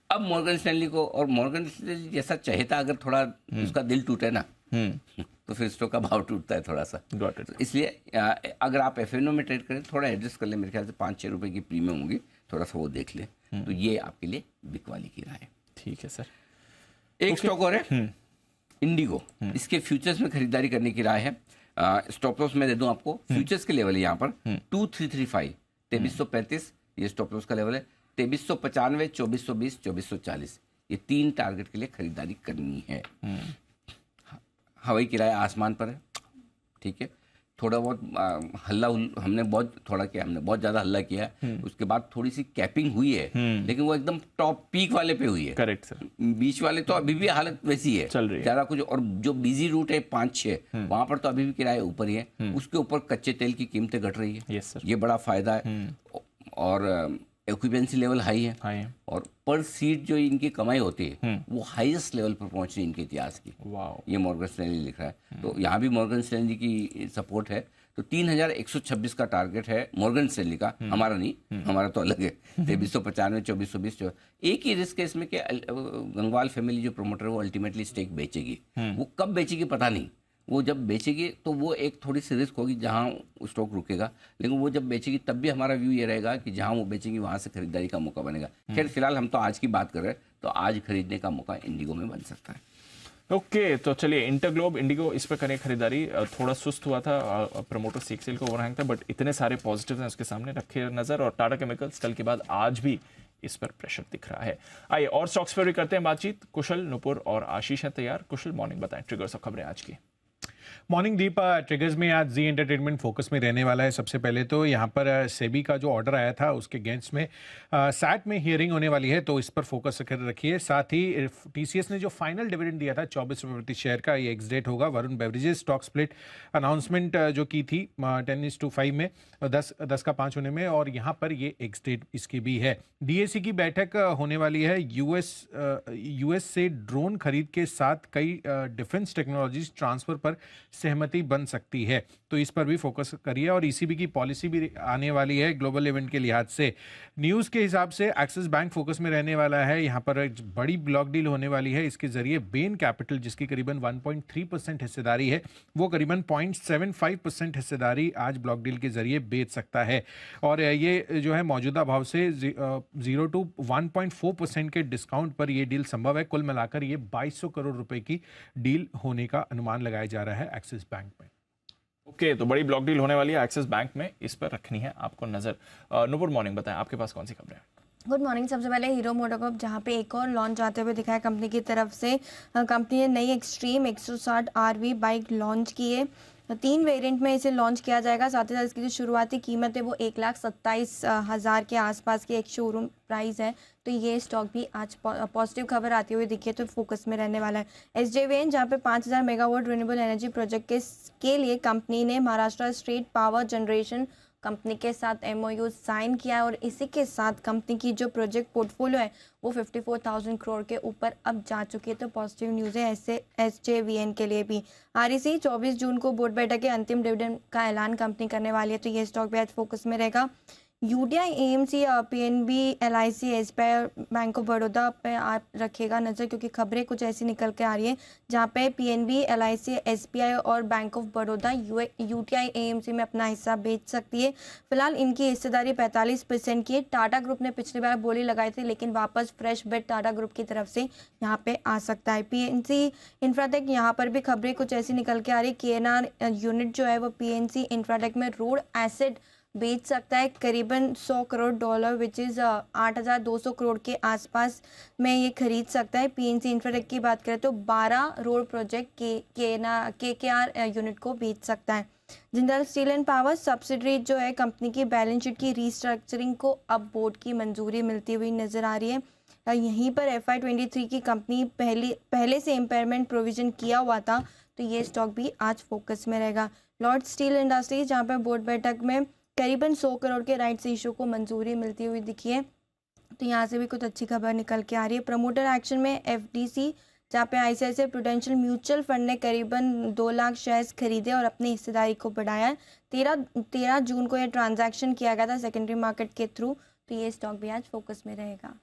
अब मॉर्गन स्टैनली को, और मॉर्गन स्टैनली जैसा चहेता अगर थोड़ा उसका दिल टूटे ना तो फिर स्टॉक का भाव टूटता है थोड़ा सा। तो इसलिए अगर आप एफएनओ में ट्रेड करें थोड़ा एडजस्ट कर ले, मेरे ख्याल से 5-6 रुपए की प्रीमियम होगी, थोड़ा सा वो देख ले, तो ये आपके लिए बिक वाली की राय है। ठीक है सर। एक स्टॉक और है इंडिगो, इसके फ्यूचर्स में खरीदारी करने की राय है। स्टॉप लॉस मैं दे दूं आपको, फ्यूचर्स के लेवल है यहाँ पर 2335, 2335 ये स्टॉप लॉस का लेवल है। 2395, 2420, 2440 ये 3 टारगेट के लिए खरीदारी करनी है। हवाई किराया आसमान पर है, ठीक है। थोड़ा बहुत हल्ला हमने बहुत ज़्यादा हल्ला किया, उसके बाद थोड़ी सी कैपिंग हुई है, लेकिन वो एकदम टॉप पीक वाले पे हुई है। Correct sir. बीच वाले तो अभी भी हालत वैसी है, चल रही है ज़्यादा कुछ। और जो बिजी रूट है 5-6 वहाँ पर तो अभी भी किराया ऊपर ही है, उसके ऊपर कच्चे तेल की कीमतें घट रही है। Yes sir. ये बड़ा फायदा है। और ऑक्यूपेंसी लेवल हाई है, और पर सीट जो इनकी कमाई होती है वो हाईएस्ट लेवल पर पहुंच रही है इनके इतिहास की। ये मॉर्गन स्टैनली लिख रहा है, तो यहाँ भी मॉर्गन स्टैनली की सपोर्ट है। तो 3126 का टारगेट है मॉर्गन स्टैनली का, हमारा नहीं, हमारा तो अलग है। 2395, 2420। एक ही रिस्क है इसमें कि गंगवाल फैमिली जो प्रमोटर है वो अल्टीमेटली स्टेक बेचेगी। वो कब बेचेगी पता नहीं, वो जब बेचेगी तो वो एक थोड़ी सी रिस्क होगी जहां स्टॉक रुकेगा, लेकिन वो जब बेचेगी तब भी हमारा व्यू ये रहेगा कि जहां वो बेचेगी वहां से खरीदारी का मौका बनेगा। खैर फिलहाल हम तो आज की बात कर रहे हैं, तो आज खरीदने का मौका इंडिगो में बन सकता है। ओके, तो चलिए इंटरग्लोब इंडिगो इस पर करें खरीदारी। थोड़ा सुस्त हुआ था, प्रमोटर स्टेक सेल को ओवरहैंग था, बट इतने सारे पॉजिटिव हैं उसके सामने, रखे नजर। और टाटा केमिकल्स कल के बाद आज भी इस पर प्रेशर दिख रहा है। आइए और स्टॉक्स पर भी करते हैं बातचीत। कुशल, नुपुर और आशीष हैं तैयार। कुशल, मॉर्निंग बताएं ट्रिगर्स और खबरें आज की। मॉर्निंग दीप, ट्रिगर्स में आज जी एंटरटेनमेंट फोकस में रहने वाला है। सबसे पहले तो यहाँ पर सेबी का जो ऑर्डर आया था उसके अगेंस्ट में सैट में हियरिंग होने वाली है, तो इस पर फोकस कर रखिए। साथ ही टीसीएस ने जो फाइनल डिविडेंड दिया था 24 रुपये प्रति शेयर का, ये एक्स डेट होगा। Varun beverages stock split announcement जो की थी 10:5 में, 10 का 5 होने में, और यहाँ पर ये एक्स डेट इसकी भी है। डीएसी की बैठक होने वाली है। यूएस से ड्रोन खरीद के साथ कई डिफेंस टेक्नोलॉजीज ट्रांसफर पर सहमति बन सकती है, तो इस पर भी फोकस करिए। और ईसीबी की पॉलिसी भी आने वाली है ग्लोबल इवेंट के लिहाज से। न्यूज़ के हिसाब से एक्सिस बैंक फोकस में रहने वाला है। यहाँ पर एक बड़ी ब्लॉक डील होने वाली है, इसके जरिए बेन कैपिटल, जिसकी करीबन 1.3% हिस्सेदारी है, वो करीबन 0.75% हिस्सेदारी आज ब्लॉक डील के जरिए बेच सकता है। और ये जो है मौजूदा भाव से 0 to 1.4% के डिस्काउंट पर यह डील संभव है। कुल मिलाकर ये 2200 करोड़ रुपए की डील होने का अनुमान लगाया जा रहा है एक्सिस बैंक में। ओके, तो बड़ी ब्लॉक डील होने वाली है एक्सिस बैंक में, इस पर रखनी है आपको नजर। नुपुर, मॉर्निंग बताएं आपके पास कौन सी खबरें हैं? Good morning. सबसे पहले हीरो मोटोकॉर्प, जहां पे एक और लॉन्च आते हुए दिखा है कंपनी की तरफ से। कंपनी ने नई एक्सट्रीम 160 RV बाइक लॉन्च की है। 3 वेरिएंट में इसे लॉन्च किया जाएगा। साथ ही साथ इसकी जो शुरुआती कीमत है वो 1,27,000 के आसपास की एक शोरूम प्राइस है। तो ये स्टॉक भी आज पॉजिटिव खबर आती हुई दिखी है, तो फोकस में रहने वाला है। SJVN, जहाँ पे 5000 मेगावाट रिन्यूएबल एनर्जी प्रोजेक्ट के लिए कंपनी ने Maharashtra state power generation company के साथ MOU साइन किया है, और इसी के साथ कंपनी की जो प्रोजेक्ट पोर्टफोलियो है वो 54,000 करोड़ के ऊपर अब जा चुकी है। तो पॉजिटिव न्यूज़ है ऐसे SJVN के लिए भी। REC 24 जून को बोर्ड बैठक के अंतिम डिविडेंड का ऐलान कंपनी करने वाली है, तो ये स्टॉक भी आज फोकस में रहेगा। UTI AMC, PNB, LIC, SBI, bank of Baroda पे आप रखिएगा नज़र, क्योंकि खबरें कुछ ऐसी निकल के आ रही है जहाँ पे PNB, LIC, SBI और bank of Baroda UTI AMC में अपना हिस्सा बेच सकती है। फिलहाल इनकी हिस्सेदारी 45% की है। टाटा ग्रुप ने पिछली बार बोली लगाई थी, लेकिन वापस फ्रेश बेट टाटा ग्रुप की तरफ से यहाँ पे आ सकता है। PNC इंफ्राटेक, यहाँ पर भी खबरें कुछ ऐसी निकल के आ रही है। KNR यूनिट जो है वो PNC इंफ्राटेक में रोड एसेट बेच सकता है करीबन $100 करोड़, विच इज़ 8,200 करोड़ के आसपास में ये खरीद सकता है। PNC इंफ्राटेक की बात करें तो 12 रोड प्रोजेक्ट KKR यूनिट को बेच सकता है। Jindal steel and power subsidiary जो है कंपनी की बैलेंस शीट की रीस्ट्रक्चरिंग को अब बोर्ड की मंजूरी मिलती हुई नजर आ रही है। यहीं पर FY23 की कंपनी पहले से इम्पेयरमेंट प्रोविजन किया हुआ था, तो ये स्टॉक भी आज फोकस में रहेगा। लॉर्ड स्टील इंडस्ट्रीज, जहाँ पर बोर्ड बैठक में करीबन 100 करोड़ के राइट्स इशू को मंजूरी मिलती हुई दिखी है, तो यहाँ से भी कुछ अच्छी खबर निकल के आ रही है। प्रमोटर एक्शन में FDC जहाँ पे ICICI प्रूडेंशियल म्यूचुअल फंड ने करीबन 2 लाख शेयर्स खरीदे और अपनी हिस्सेदारी को बढ़ाया। 13 जून को ये ट्रांजैक्शन किया गया था सेकेंडरी मार्केट के थ्रू, तो ये स्टॉक भी आज फोकस में रहेगा।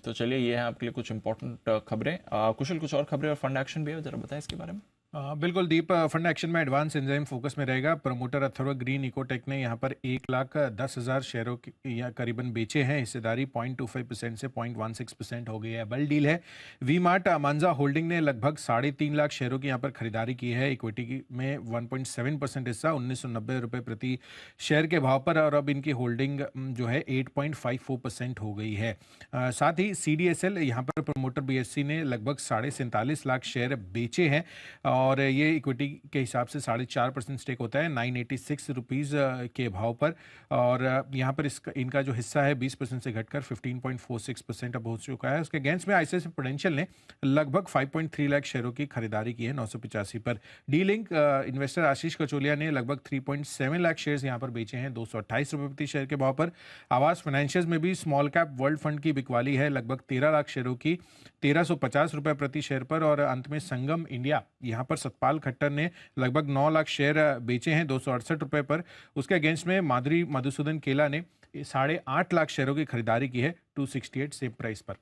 तो चलिए, ये है आपके लिए कुछ इंपॉर्टेंट खबरें। कुशल, कुछ और खबरें और फंड एक्शन भी है, जरा बताएं इसके बारे में। बिल्कुल दीप, फंड एक्शन में एडवांस एंजाइम फोकस में रहेगा। प्रमोटर अथर्व ग्रीन इकोटेक ने यहाँ पर 1,10,000 शेयरों या करीबन बेचे हैं। हिस्सेदारी 0.25% से 0.16% हो गई है। बल डील है। वी मार्ट मांजा होल्डिंग ने लगभग 3.5 लाख शेयरों की यहाँ पर खरीदारी की है। इक्विटी में 1.7% हिस्सा 1990 रुपये प्रति शेयर के भाव पर, और अब इनकी होल्डिंग जो है 8.54% हो गई है। साथ ही CDSL यहाँ पर प्रमोटर BSC ने लगभग 47.5 लाख शेयर बेचे हैं और ये इक्विटी के हिसाब से 4.5% स्टेक होता है 986 रुपीज़ के भाव पर। और यहाँ पर इनका जो हिस्सा है 20% से घटकर 15.46% अब हो चुका है। उसके अगेंस्ट में ICICI प्रूडेंशियल ने लगभग 5.3 लाख शेयरों की खरीदारी की है 985 पर। डी-लिंक इन्वेस्टर आशीष कचोलिया ने लगभग 3.7 लाख शेयर्स यहाँ पर बेचे हैं 228 रुपये प्रति शेयर के भाव पर। आवास फाइनेंशियल्स में भी स्मॉल कैप वर्ल्ड फंड की बिकवाली है लगभग 13 लाख शेयरों की 1350 रुपये प्रति शेयर पर। और अंत में संगम इंडिया, यहाँ पर सतपाल खट्टर ने लगभग 9 लाख शेयर बेचे हैं 268 रुपये पर। उसके अगेंस्ट में माधुरी मधुसूदन केला ने 8.5 लाख शेयरों की खरीदारी की है 268 सेम प्राइस पर।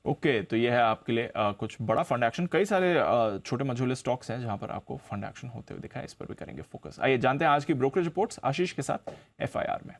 ओके, तो ये है आपके लिए कुछ बड़ा फंड एक्शन। कई सारे छोटे मझोले स्टॉक्स हैं जहां पर आपको फंड एक्शन होते हुए दिखा है, इस पर भी करेंगे फोकस। आइए जानते हैं आज की ब्रोकरेज रिपोर्ट्स आशीष के साथ FIR में।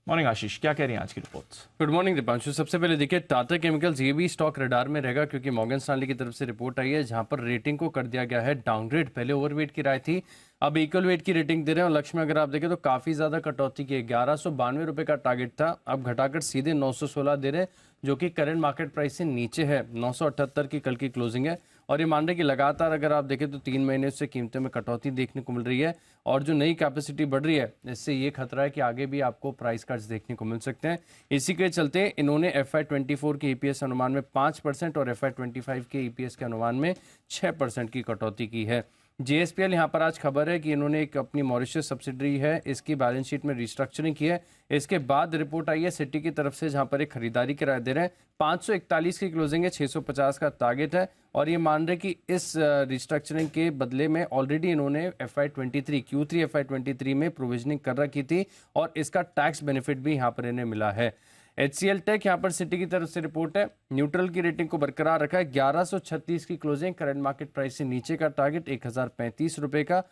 मॉर्निंग आशीष, क्या कह रही हैं आज की रिपोर्ट्स? Good morning Deepanshu. सबसे पहले देखिए टाटा केमिकल्स, ये भी स्टॉक रडार में रहेगा क्योंकि मॉर्गन स्टैनली की तरफ से रिपोर्ट आई है जहां पर रेटिंग को कर दिया गया है डाउनग्रेड। पहले ओवरवेट की राय थी, अब इक्वल वेट की रेटिंग दे रहे हैं। और लक्ष्य में अगर आप देखें तो काफी ज्यादा कटौती की है। 1192 रुपए का टारगेट था, अब घटाकर सीधे 916 दे रहे हैं, जो कि करंट मार्केट प्राइस से नीचे है। 978 की कल की क्लोजिंग है। और ये मान रहे कि लगातार अगर आप देखें तो 3 महीने से कीमतों में कटौती देखने को मिल रही है। और जो नई कैपेसिटी बढ़ रही है, इससे ये खतरा है कि आगे भी आपको प्राइस कट्स देखने को मिल सकते हैं। इसी के चलते इन्होंने FY24 के EPS अनुमान में 5% और FY25 के EPS के अनुमान में 6% की कटौती की है। JSPL यहाँ पर आज खबर है कि इन्होंने एक अपनी मॉरिशस सब्सिडरी है, इसकी बैलेंस शीट में रिस्ट्रक्चरिंग की है। इसके बाद रिपोर्ट आई है सिटी की तरफ से, जहाँ पर एक खरीदारी की राय दे रहे हैं। 541 की क्लोजिंग है, 650 का टारगेट है। और ये मान रहे कि इस रिस्ट्रक्चरिंग के बदले में ऑलरेडी इन्होंने Q3 FY23 में प्रोविजनिंग कर रखी थी और इसका टैक्स बेनिफिट भी यहाँ पर इन्हें मिला है। HCL टेक यहाँ पर सिटी की तरफ से रिपोर्ट है, न्यूट्रल की रेटिंग को बरकरार रखा है। 1136 की क्लोजिंग, करंट मार्केट प्राइस से नीचे का टारगेट 1035 रुपए का।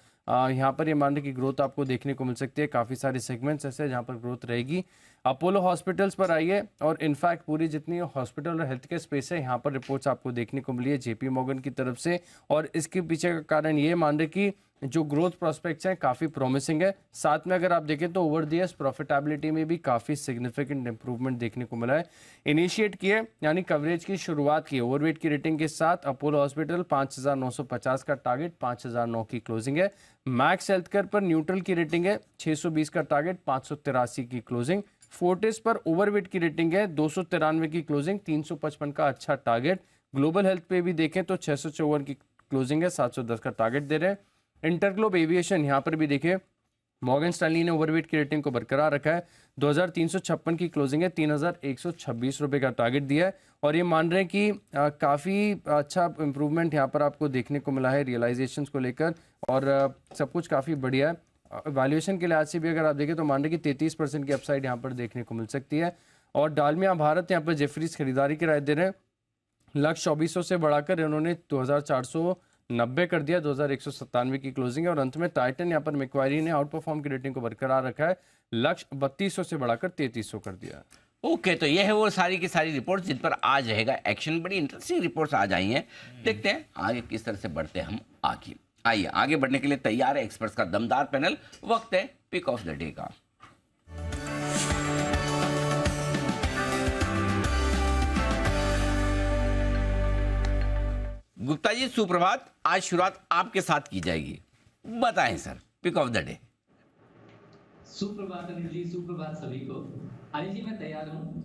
यहाँ पर ये मान रहे की ग्रोथ आपको देखने को मिल सकती है। काफ़ी सारे सेगमेंट्स ऐसे जहाँ पर ग्रोथ रहेगी। अपोलो हॉस्पिटल्स पर आई है और इनफैक्ट पूरी जितनी हॉस्पिटल और हेल्थ केयर स्पेस है, यहाँ पर रिपोर्ट्स आपको देखने को मिली है JP मॉर्गन की तरफ से। और इसके पीछे का कारण ये मान रहे कि जो ग्रोथ प्रोस्पेक्ट्स हैं काफ़ी प्रॉमिसिंग है। साथ में अगर आप देखें तो ओवर द ईयर्स प्रॉफिटेबिलिटी में भी काफ़ी सिग्निफिकेंट इंप्रूवमेंट देखने को मिला है। इनिशिएट किए यानी कवरेज की शुरुआत की ओवरवेट की रेटिंग के साथ अपोलो हॉस्पिटल 5950 का टारगेट, 5009 की क्लोजिंग है। मैक्स हेल्थ केयर पर न्यूट्रल की रेटिंग है, 620 का टारगेट, 583 की क्लोजिंग। फोर्टिस पर ओवरवेट की रेटिंग है, 293 की क्लोजिंग, 355 का अच्छा टारगेट। ग्लोबल हेल्थ पे भी देखें तो 654 की क्लोजिंग है, 710 का टारगेट दे रहे हैं। इंटरग्लोब एविएशन यहाँ पर भी देखिए मॉर्गन स्टैनली ने ओवरवेट की रेटिंग को बरकरार रखा है, 2356 की क्लोजिंग है, 3126 रुपए का टारगेट दिया है। और ये मान रहे हैं कि काफ़ी अच्छा इंप्रूवमेंट यहाँ पर आपको देखने को मिला है रियलाइजेशंस को लेकर और सब कुछ काफ़ी बढ़िया है। वैल्यूएशन के लिहाज से भी अगर आप देखें तो मान रहे कि 33% की अपसाइड यहाँ पर देखने को मिल सकती है। और डालमिया भारत यहाँ पर जेफरीज खरीदारी की राय दे रहे हैं, लक्ष्य 2400 से बढ़ाकर इन्होंने 2490 कर दिया, 2197 की क्लोजिंग है। और अंत में टाइटन यहाँ पर मैक्वायरी ने आउट परफॉर्म की रेटिंग को बरकरार रखा है, लक्ष्य 3200 से बढ़ाकर 3300 कर दिया। ओके, तो ये है वो सारी की सारी रिपोर्ट जिन पर आज रहेगा एक्शन। बड़ी इंटरेस्टिंग रिपोर्ट्स आज आई हैं, देखते हैं आगे किस तरह से बढ़ते हैं हम आगे। आइए आगे बढ़ने के लिए तैयार है एक्सपर्ट्स का दमदार पैनल। वक्त है पिक ऑफ द डे का। गुप्ता जी सुप्रभात, आज शुरुआत आपके साथ की जाएगी, बताएं sir pick of the day. सुप्रभात अनिल जी, सुप्रभात सभी को। अनिल जी मैं तैयार हूँ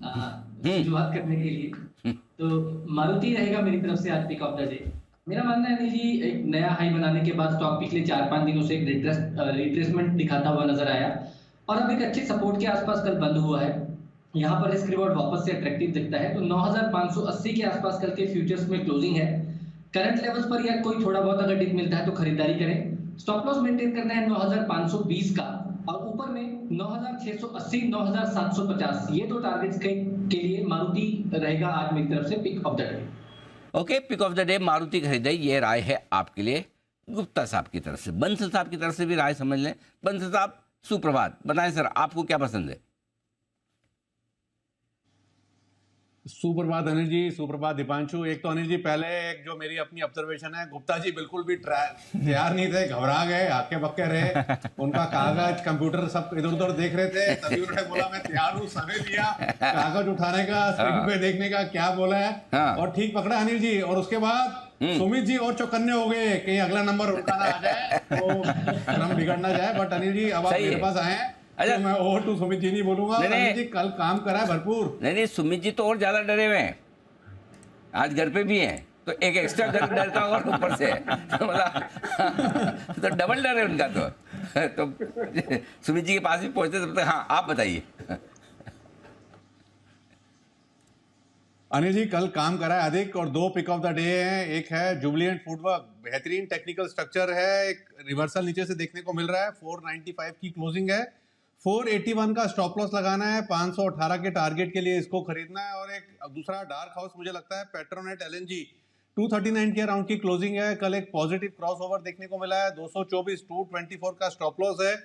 शुरुआत करने के लिए। तो मारुति रहेगा मेरी तरफ से आज पिक ऑफ द डे। मेरा मानना है अनिल जी, एक नया हाई बनाने के बाद स्टॉक पिछले 4-5 दिनों से एक रिट्रेसमेंट दिखाता हुआ नजर आया और अब एक अच्छे सपोर्ट के आसपास कल बंद हुआ है। यहाँ पर रिस्क रिवॉर्ड वापस से अट्रैक्टिव दिखता है, तो 9580 के आसपास कल के फ्यूचर्स में क्लोजिंग है। करंट लेवल्स पर या कोई थोड़ा बहुत अगर डिप मिलता है तो खरीदारी करें। स्टॉप लॉस मेंटेन करना है 9520 का और ऊपर में 9680, 9750 ये दो टारगेट्स के लिए मारुति रहेगा आज मेरी तरफ से pick of the day. Okay, pick of the day Maruti खरीदे, ये राय है आपके लिए गुप्ता साहब की तरफ से। बंसल साहब की तरफ से भी राय समझ लें। बंसल साहब सुप्रभात, बताएं सर आपको क्या पसंद है? सुप्रभात अनिल जी, सुप्रभात दीपांशु। एक तो अनिल जी पहले एक जो मेरी अपनी ऑब्जर्वेशन है, गुप्ता जी बिल्कुल भी तैयार नहीं थे, घबरा गए, हक्के बक्के रहे, उनका कागज कंप्यूटर सब इधर उधर देख रहे थे, तभी उन्होंने बोला मैं तैयार हूँ, समय दिया कागज उठाने का, स्क्रीन पे देखने का क्या बोला है और ठीक पकड़ा अनिल जी। और उसके बाद सुमित जी और चौकन्ने हो गए, कहीं अगला नंबर उनका ना आ जाए तो क्रम बिगड़ ना जाए। बट अनिल जी अब आप मेरे पास आए हैं तो मैं ओवर टू सुमित जी नहीं बोलूंगा। अनिल जी कल काम करा है भरपूर। नहीं, सुमित जी तो और ज्यादा डरे हुए हैं, आज घर पे भी हैं, तो एक एक्स्ट्रा डर का और ऊपर से तो मतलब तो डबल डर है उनका। तो सुमित जी के पास भी पहुंचते तब तक। हाँ, आप बताइए। अनिल जी कल काम करा है अधिक और दो पिक ऑफ द डे हैं। एक है जुबिलिएंट फूडवर्क, बेहतरीन टेक्निकल स्ट्रक्चर है, एक रिवर्सल नीचे से देखने को मिल रहा है, 495 की क्लोजिंग है, 481 का स्टॉप लॉस लगाना है, 518 के टारगेट के लिए इसको खरीदना है। और एक दूसरा डार्क हाउस मुझे लगता है पेट्रोनेट एलएनजी, 239 के अराउंड की क्लोजिंग है। कल एक पॉजिटिव क्रॉस ओवर देखने को मिला है, 224, 224 का स्टॉप लॉस है,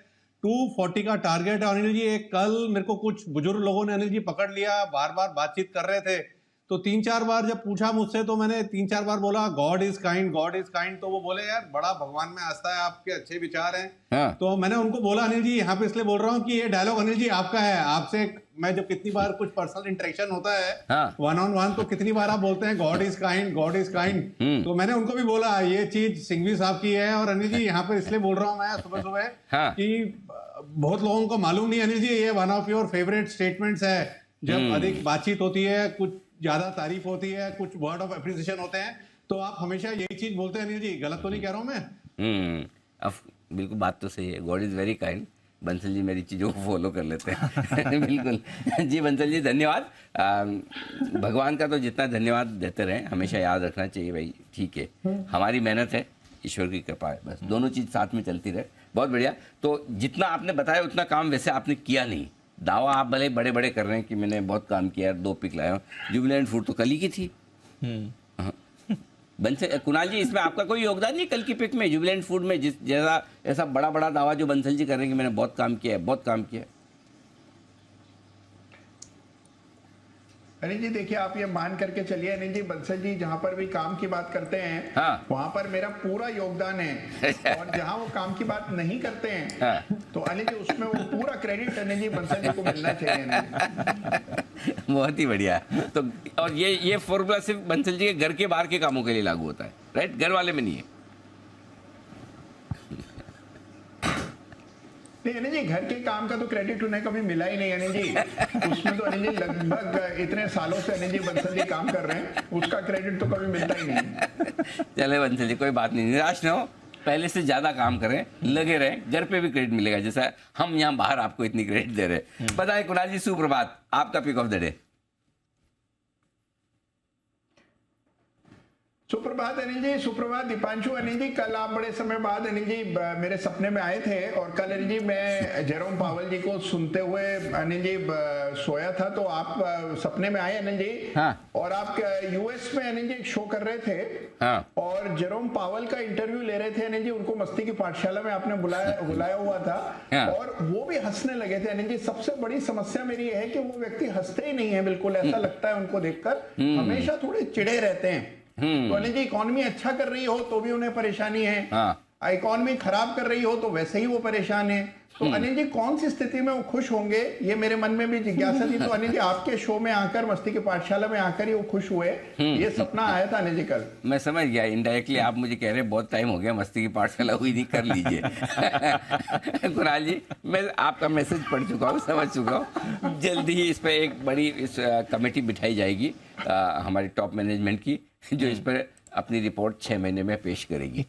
240 का टारगेट है। अनिल जी एक कल मेरे को कुछ बुजुर्ग लोगों ने अनिल जी पकड़ लिया, बार बार बातचीत कर रहे थे, तो 3-4 बार जब पूछा मुझसे तो मैंने 3-4 बार बोला God is kind, God is kind. तो वो बोले यार बड़ा भगवान में आस्था है, आपके अच्छे विचार हैं। हाँ। तो मैंने उनको बोला अनिल जी यहाँ पे इसलिए बोल रहा हूँ कि ये डायलॉग अनिल जी आपका है, आपसे मैं जब कितनी बार कुछ पर्सनल इंटरेक्शन होता है हाँ। 1-on-1 तो कितनी बार आप बोलते हैं God is kind, God is kind. तो मैंने उनको भी बोला ये चीज सिंघवी साहब की है। और अनिल जी यहाँ पे इसलिए बोल रहा हूँ मैं सुबह सुबह हाँ। कि बहुत लोगों को मालूम नहीं अनिल जी, ये one of your favourite statements है। जब अधिक बातचीत होती है, कुछ ज्यादा तारीफ होती है, कुछ वर्ड ऑफ एप्रिसिएशन होते हैं, तो आप हमेशा यही चीज बोलते हैं अनिल जी। गलत तो नहीं कह रहा हूं मैं? अब बिल्कुल बात तो सही है, God is very kind. Bansal ji मेरी चीज़ों को फॉलो कर लेते हैं। बिल्कुल जी, बंसल जी धन्यवाद। भगवान का तो जितना धन्यवाद देते रहें, हमेशा याद रखना चाहिए भाई, ठीक है हमारी मेहनत है, ईश्वर की कृपा है, बस दोनों चीज़ साथ में चलती रहे। बहुत बढ़िया। तो जितना आपने बताया उतना काम वैसे आपने किया नहीं। दावा आप भले बड़े बड़े कर रहे हैं कि मैंने बहुत काम किया, 2 पिक लाया हूँ। जुबिलेंट फूड तो कल ही की थी। बंसल कुणाल जी, इसमें आपका कोई योगदान नहीं कल की पिक में, जुबिलेंट फूड में, जिस जैसा ऐसा बड़ा बड़ा दावा जो बंसल जी कर रहे हैं कि मैंने बहुत काम किया है, बहुत काम किया है। अनिल जी देखिए, आप ये मान करके चलिए अनिल जी, बंसल जी जहाँ पर भी काम की बात करते हैं हाँ। वहां पर मेरा पूरा योगदान है, और जहाँ वो काम की बात नहीं करते हैं हाँ। तो अनिल जी उसमें वो पूरा क्रेडिट अनिल जी बंसल जी को मिलना चाहिए अनिल। बहुत ही बढ़िया। तो और ये फॉर्मूला सिर्फ बंसल जी के घर के बाहर के कामों के लिए लागू होता है, राइट? घर वाले में नहीं है। नहीं अनिल जी, घर के काम का तो क्रेडिट उन्हें कभी मिला ही नहीं अनिल जी। उसमें तो अनिल जी लगभग इतने सालों से अनिल जी बंसल जी काम कर रहे हैं, उसका क्रेडिट तो कभी मिलता ही नहीं। चले बंसल जी, कोई बात नहीं, निराश ना हो, पहले से ज्यादा काम करें, लगे रहें, घर पे भी क्रेडिट मिलेगा, जैसा हम यहाँ बाहर आपको इतनी क्रेडिट दे रहे हैं। बताए कुणाल जी, सुप्रभात, आपका पिक ऑफ द डे। सुप्रभात अनिल जी, सुप्रभात दीपांशु। अनिल जी कल आप बड़े समय बाद अनिल जी मेरे सपने में आए थे, और कल अनिल जी मैं जेरोम पावेल जी को सुनते हुए अनिल जी सोया था, तो आप सपने में आए अनिल जी। हाँ। और आप यूएस में अनिल जी एक शो कर रहे थे। हाँ। और जेरोम पावेल का इंटरव्यू ले रहे थे अनिल जी, उनको मस्ती की पाठशाला में आपने बुलाया हुआ था। हाँ। और वो भी हंसने लगे थे अनिल जी। सबसे बड़ी समस्या मेरी है कि वो व्यक्ति हंसते ही नहीं है बिल्कुल, ऐसा लगता है उनको देखकर हमेशा थोड़े चिढ़े रहते हैं। तो अनिल जी इकोनॉमी अच्छा कर रही हो तो भी उन्हें परेशानी है, इकोनॉमी खराब कर रही हो तो वैसे ही वो परेशान है। तो अनिल जी कौन सी स्थिति में वो खुश होंगे, ये मेरे मन में भी जिज्ञासा थी। तो अनिल जी आपके शो में आकर, मस्ती की पाठशाला में आकर ही वो खुश हुए, ये सपना आया था अनिल जी कल। मैं समझ गया, इनडायरेक्टली आप मुझे कह रहे हैं बहुत टाइम हो गया, मस्ती की पाठशाला हुई नहीं, कर लीजिए। कुणाल जी, मैं आपका मैसेज पढ़ चुका हूँ, समझ चुका हूँ। जल्दी ही इस पर एक बड़ी कमेटी बिठाई जाएगी हमारी टॉप मैनेजमेंट की, जो इस पर अपनी रिपोर्ट 6 महीने में पेश करेगी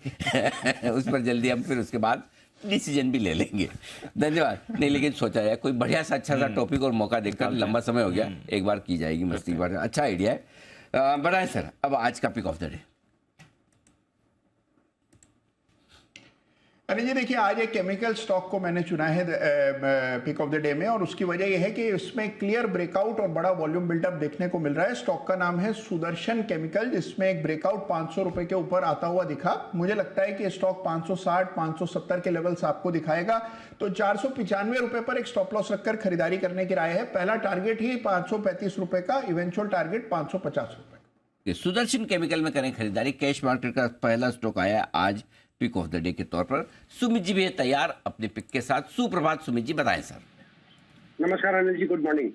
उस पर जल्दी हम फिर उसके बाद डिसीजन भी ले लेंगे। धन्यवाद। नहीं, लेकिन सोचा जाए कोई बढ़िया सा अच्छा सा टॉपिक और मौका देखकर, लंबा समय हो गया, एक बार की जाएगी मस्ती की बात। अच्छा आइडिया है। बताएं सर, अब आज का पिक ऑफ द डे। अरे जी देखिए, आज एक केमिकल स्टॉक को मैंने चुना है पिक ऑफ द डे में, और उसकी वजह यह है कि इसमें क्लियर ब्रेकआउट और बड़ा वॉल्यूम बिल्डअप देखने को मिल रहा है। स्टॉक का नाम है सुदर्शन केमिकल, जिसमें एक ब्रेकआउट 500 रुपए के ऊपर आता हुआ दिखा। मुझे लगता है कि स्टॉक 560 570 के लेवल्स आपको दिखाएगा, तो 495 रुपए पर एक स्टॉप लॉस रखकर खरीदारी करने की राय है। पहला टारगेट ही 535 रुपए का, इवेंचुअल टारगेट 550 रुपए। सुदर्शन केमिकल में करें खरीदारी। कैश मार्केट का पहला स्टॉक आया आज पिक ऑफ द डे के तौर पर। सुमित जी भी है तैयार अपने पिक के साथ। सुप्रभात सुमित जी, बताएं सर। नमस्कार अनिल जी, गुड मॉर्निंग।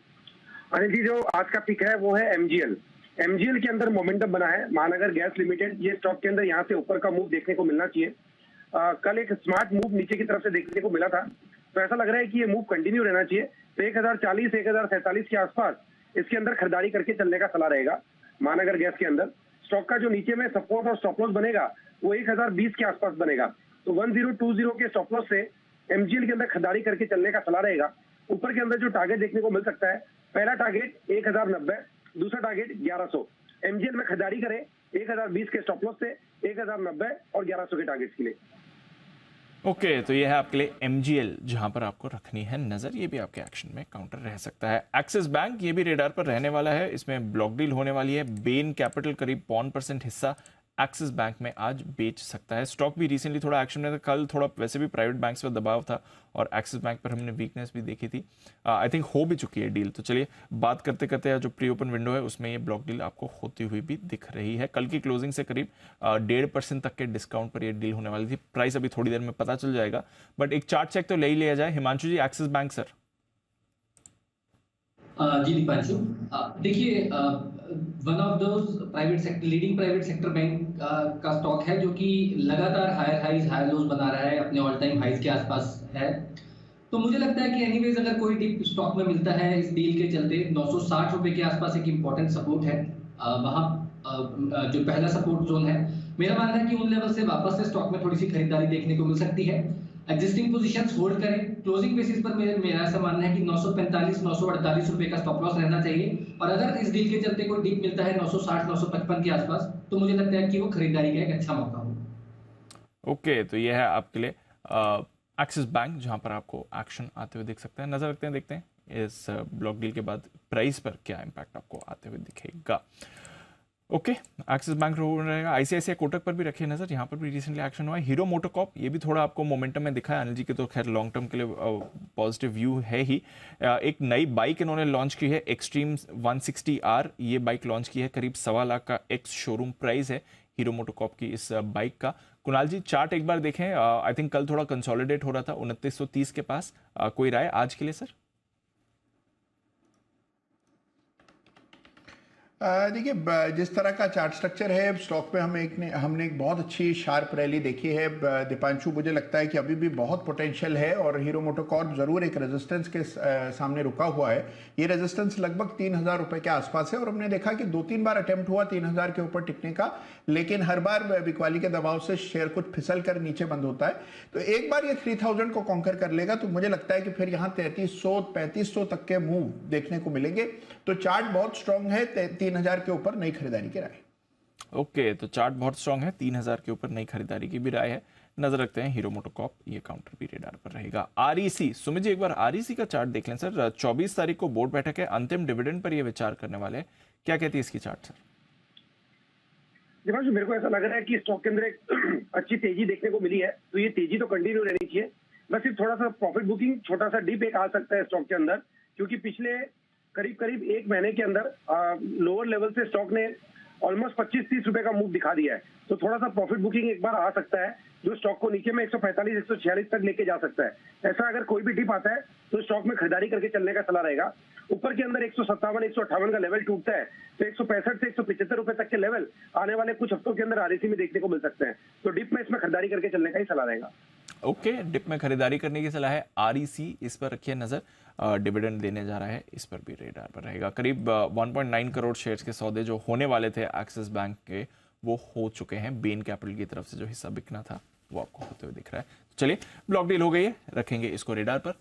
अनिल जी, जो आज का पिक है वो है एमजीएल। एमजीएल के अंदर मोमेंटम बना है। महानगर गैस लिमिटेड, ये स्टॉक के अंदर यहाँ से ऊपर का मूव देखने को मिलना चाहिए। कल एक स्मार्ट मूव नीचे की तरफ से देखने को मिला था, तो ऐसा लग रहा है कि ये मूव कंटिन्यू रहना चाहिए। तो 1040 1047 के आसपास इसके अंदर खरीदारी करके चलने का सलाह रहेगा। महानगर गैस के अंदर स्टॉक का जो नीचे में सपोर्ट और स्टॉप लॉस बनेगा वो 1020 के आसपास बनेगा। तो 1020 के स्टॉप लॉस से एमजीएल के अंदर खरीदारी करके चलने का सलाह रहेगा। ऊपर के अंदर जो टारगेट देखने को मिल सकता है, पहला टारगेट 1090, दूसरा टारगेट 1100। एमजीएल में खरीदारी करें 1020 के स्टॉप लॉस से 1090 और 1100 के टारगेट्स के लिए। ओके, तो ये है आपके लिए एमजीएल, जहां पर आपको रखनी है नजर। ये भी आपके एक्शन में काउंटर रह सकता है। एक्सिस बैंक, ये भी रेडार पर रहने वाला है। इसमें ब्लॉक डील होने वाली है। बेन कैपिटल करीब 5% हिस्सा एक्सिस बैंक में आज बेच सकता है। स्टॉक भी रिसेंटली थोड़ा एक्शन में था। कल थोड़ा वैसे भी प्राइवेट बैंक्स पर दबाव था और एक्सिस बैंक पर हमने वीकनेस भी देखी थी। आई थिंक हो भी चुकी है डील। तो चलिए बात करते करते जो प्री ओपन विंडो है उसमें ये ब्लॉक डील आपको होती हुई भी दिख रही है। कल की क्लोजिंग से करीब 1.5% तक के डिस्काउंट पर ये डील होने वाली थी। प्राइस अभी थोड़ी देर में पता चल जाएगा, बट एक चार्ट चेक तो ले ही लिया जाए। हिमांशु जी, एक्सिस बैंक सर। जी दीपांशु, देखिए one of those private sector leading private sector bank का स्टॉक है जो कि लगातार हायर हाइज हायर लोज बना रहा है, अपने ऑल टाइम हाइज के आसपास है। तो मुझे लगता है कि एनीवेज अगर कोई डिप स्टॉक में मिलता है इस डील के चलते 960 रुपए के आसपास एक इंपॉर्टेंट सपोर्ट है। वहाँ जो पहला सपोर्ट जोन है, मेरा मानना है कि उन लेवल से वापस से स्टॉक में थोड़ी सी खरीदारी देखने को मिल सकती है। एग्जिस्टिंग पोजीशंस होल्ड करें। क्लोजिंग बेसिस पर मेरा ऐसा मानना है कि 945 948 रुपए का स्टॉप लॉस रहना चाहिए, और अगर इस डील के चलते कोई डिप मिलता है 960 955 के आसपास, तो मुझे लगता है कि वो खरीदारी का एक अच्छा मौका होगा। ओके, तो ये है आपके लिए एक्सिस बैंक, जहां पर आपको एक्शन आते हुए दिख सकता है। नजर रखते हैं, देखते हैं इस ब्लॉक डील के बाद प्राइस पर क्या इंपैक्ट आपको आते हुए दिखेगा। ओके, एक्सिस बैंक रहेगा। आईसीआईसीआई कोटक पर भी रखिए नजर, यहाँ पर भी रिसेंटली एक्शन हुआ है। हीरो मोटोकॉर्प, ये भी थोड़ा आपको मोमेंटम में दिखा है। अनिल जी के तो खैर लॉन्ग टर्म के लिए पॉजिटिव व्यू है ही। एक नई बाइक इन्होंने लॉन्च की है, एक्सट्रीम 160R। ये बाइक लॉन्च की है, करीब 1.25 लाख का एक्स शोरूम प्राइस है हीरो मोटोकॉर्प की इस बाइक का। कुणाल जी, चार्ट एक बार देखें। आई थिंक कल थोड़ा कंसोलिडेट हो रहा था 2930 के पास। कोई राय आज के लिए सर? देखिए, जिस तरह का चार्ट स्ट्रक्चर है स्टॉक पे हमने एक बहुत अच्छी शार्प रैली देखी है दीपांशु। मुझे लगता है कि अभी भी बहुत पोटेंशियल है, और हीरो मोटोकॉर्प जरूर एक रेजिस्टेंस के सामने रुका हुआ है। ये रेजिस्टेंस लगभग 3000 रुपए के आसपास है, और हमने देखा कि 2-3 बार अटेम्प्ट हुआ 3000 के ऊपर टिकने का, लेकिन हर बार बिकवाली के दबाव से शेयर कुछ फिसल कर नीचे बंद होता है। तो एक बार ये 3000 को कॉन्कर कर लेगा तो मुझे लगता है कि फिर यहाँ 3300 3500 तक के मूव देखने को मिलेंगे। तो चार्ट बहुत स्ट्रांग है, 3000 के ऊपर नई खरीदारी की राय। ओके, तो चार्ट बहुत स्ट्रांग है, 3000 के ऊपर नई खरीदारी की भी राय है। नजर रखते हैं हीरो मोटोकॉर्प, ये काउंटर भी रेडार पर रहेगा। आरईसी, सुमित जी एक बार आरईसी का चार्ट देख लें सर। 24 तारीख को बोर्ड बैठक है, अंतिम डिविडेंड पर ये विचार करने वाले हैं। क्या कहती है इसकी चार्ट सर? देखो, मेरे को ऐसा लग रहा है कि स्टॉक के अंदर एक अच्छी तेजी देखने को मिली है, तो ये तेजी तो कंटिन्यू रहनी चाहिए। बस सिर्फ थोड़ा सा प्रॉफिट बुकिंग, छोटा सा डिप एक आ सकता है स्टॉक के अंदर, क्योंकि पिछले करीब एक महीने के अंदर लोअर लेवल से स्टॉक ने ऑलमोस्ट 25-30 रुपए का मूव दिखा दिया है। तो थोड़ा सा प्रॉफिट बुकिंग एक बार आ सकता है, जो स्टॉक को नीचे में 145 146 तक लेके जा सकता है। ऐसा अगर कोई भी डिप आता है तो स्टॉक में खरीदारी करके चलने का सलाह रहेगा। ऊपर के अंदर 157 158 का लेवल टूटता है तो 165 से 175 रुपए तक के लेवल आने वाले कुछ हफ्तों के अंदर आरईसी में देखने को मिल सकते हैं। तो डिप में इसमें खरीदारी करके चलने का ही सलाह रहेगा। ओके, डिप में खरीदारी करने की सलाह है। आरईसी, इस पर रखिए नजर। डिविडेंड देने जा रहा है, इस पर भी रेडार पर रहेगा। करीब 1.9 करोड़ शेयर्स के सौदे जो होने वाले थे एक्सिस बैंक के, वो हो चुके हैं। बेन कैपिटल की तरफ से जो हिस्सा बिकना था वो आपको होते हुए दिख रहा है। चलिए, ब्लॉक डील हो गई है, रखेंगे इसको रेडार पर।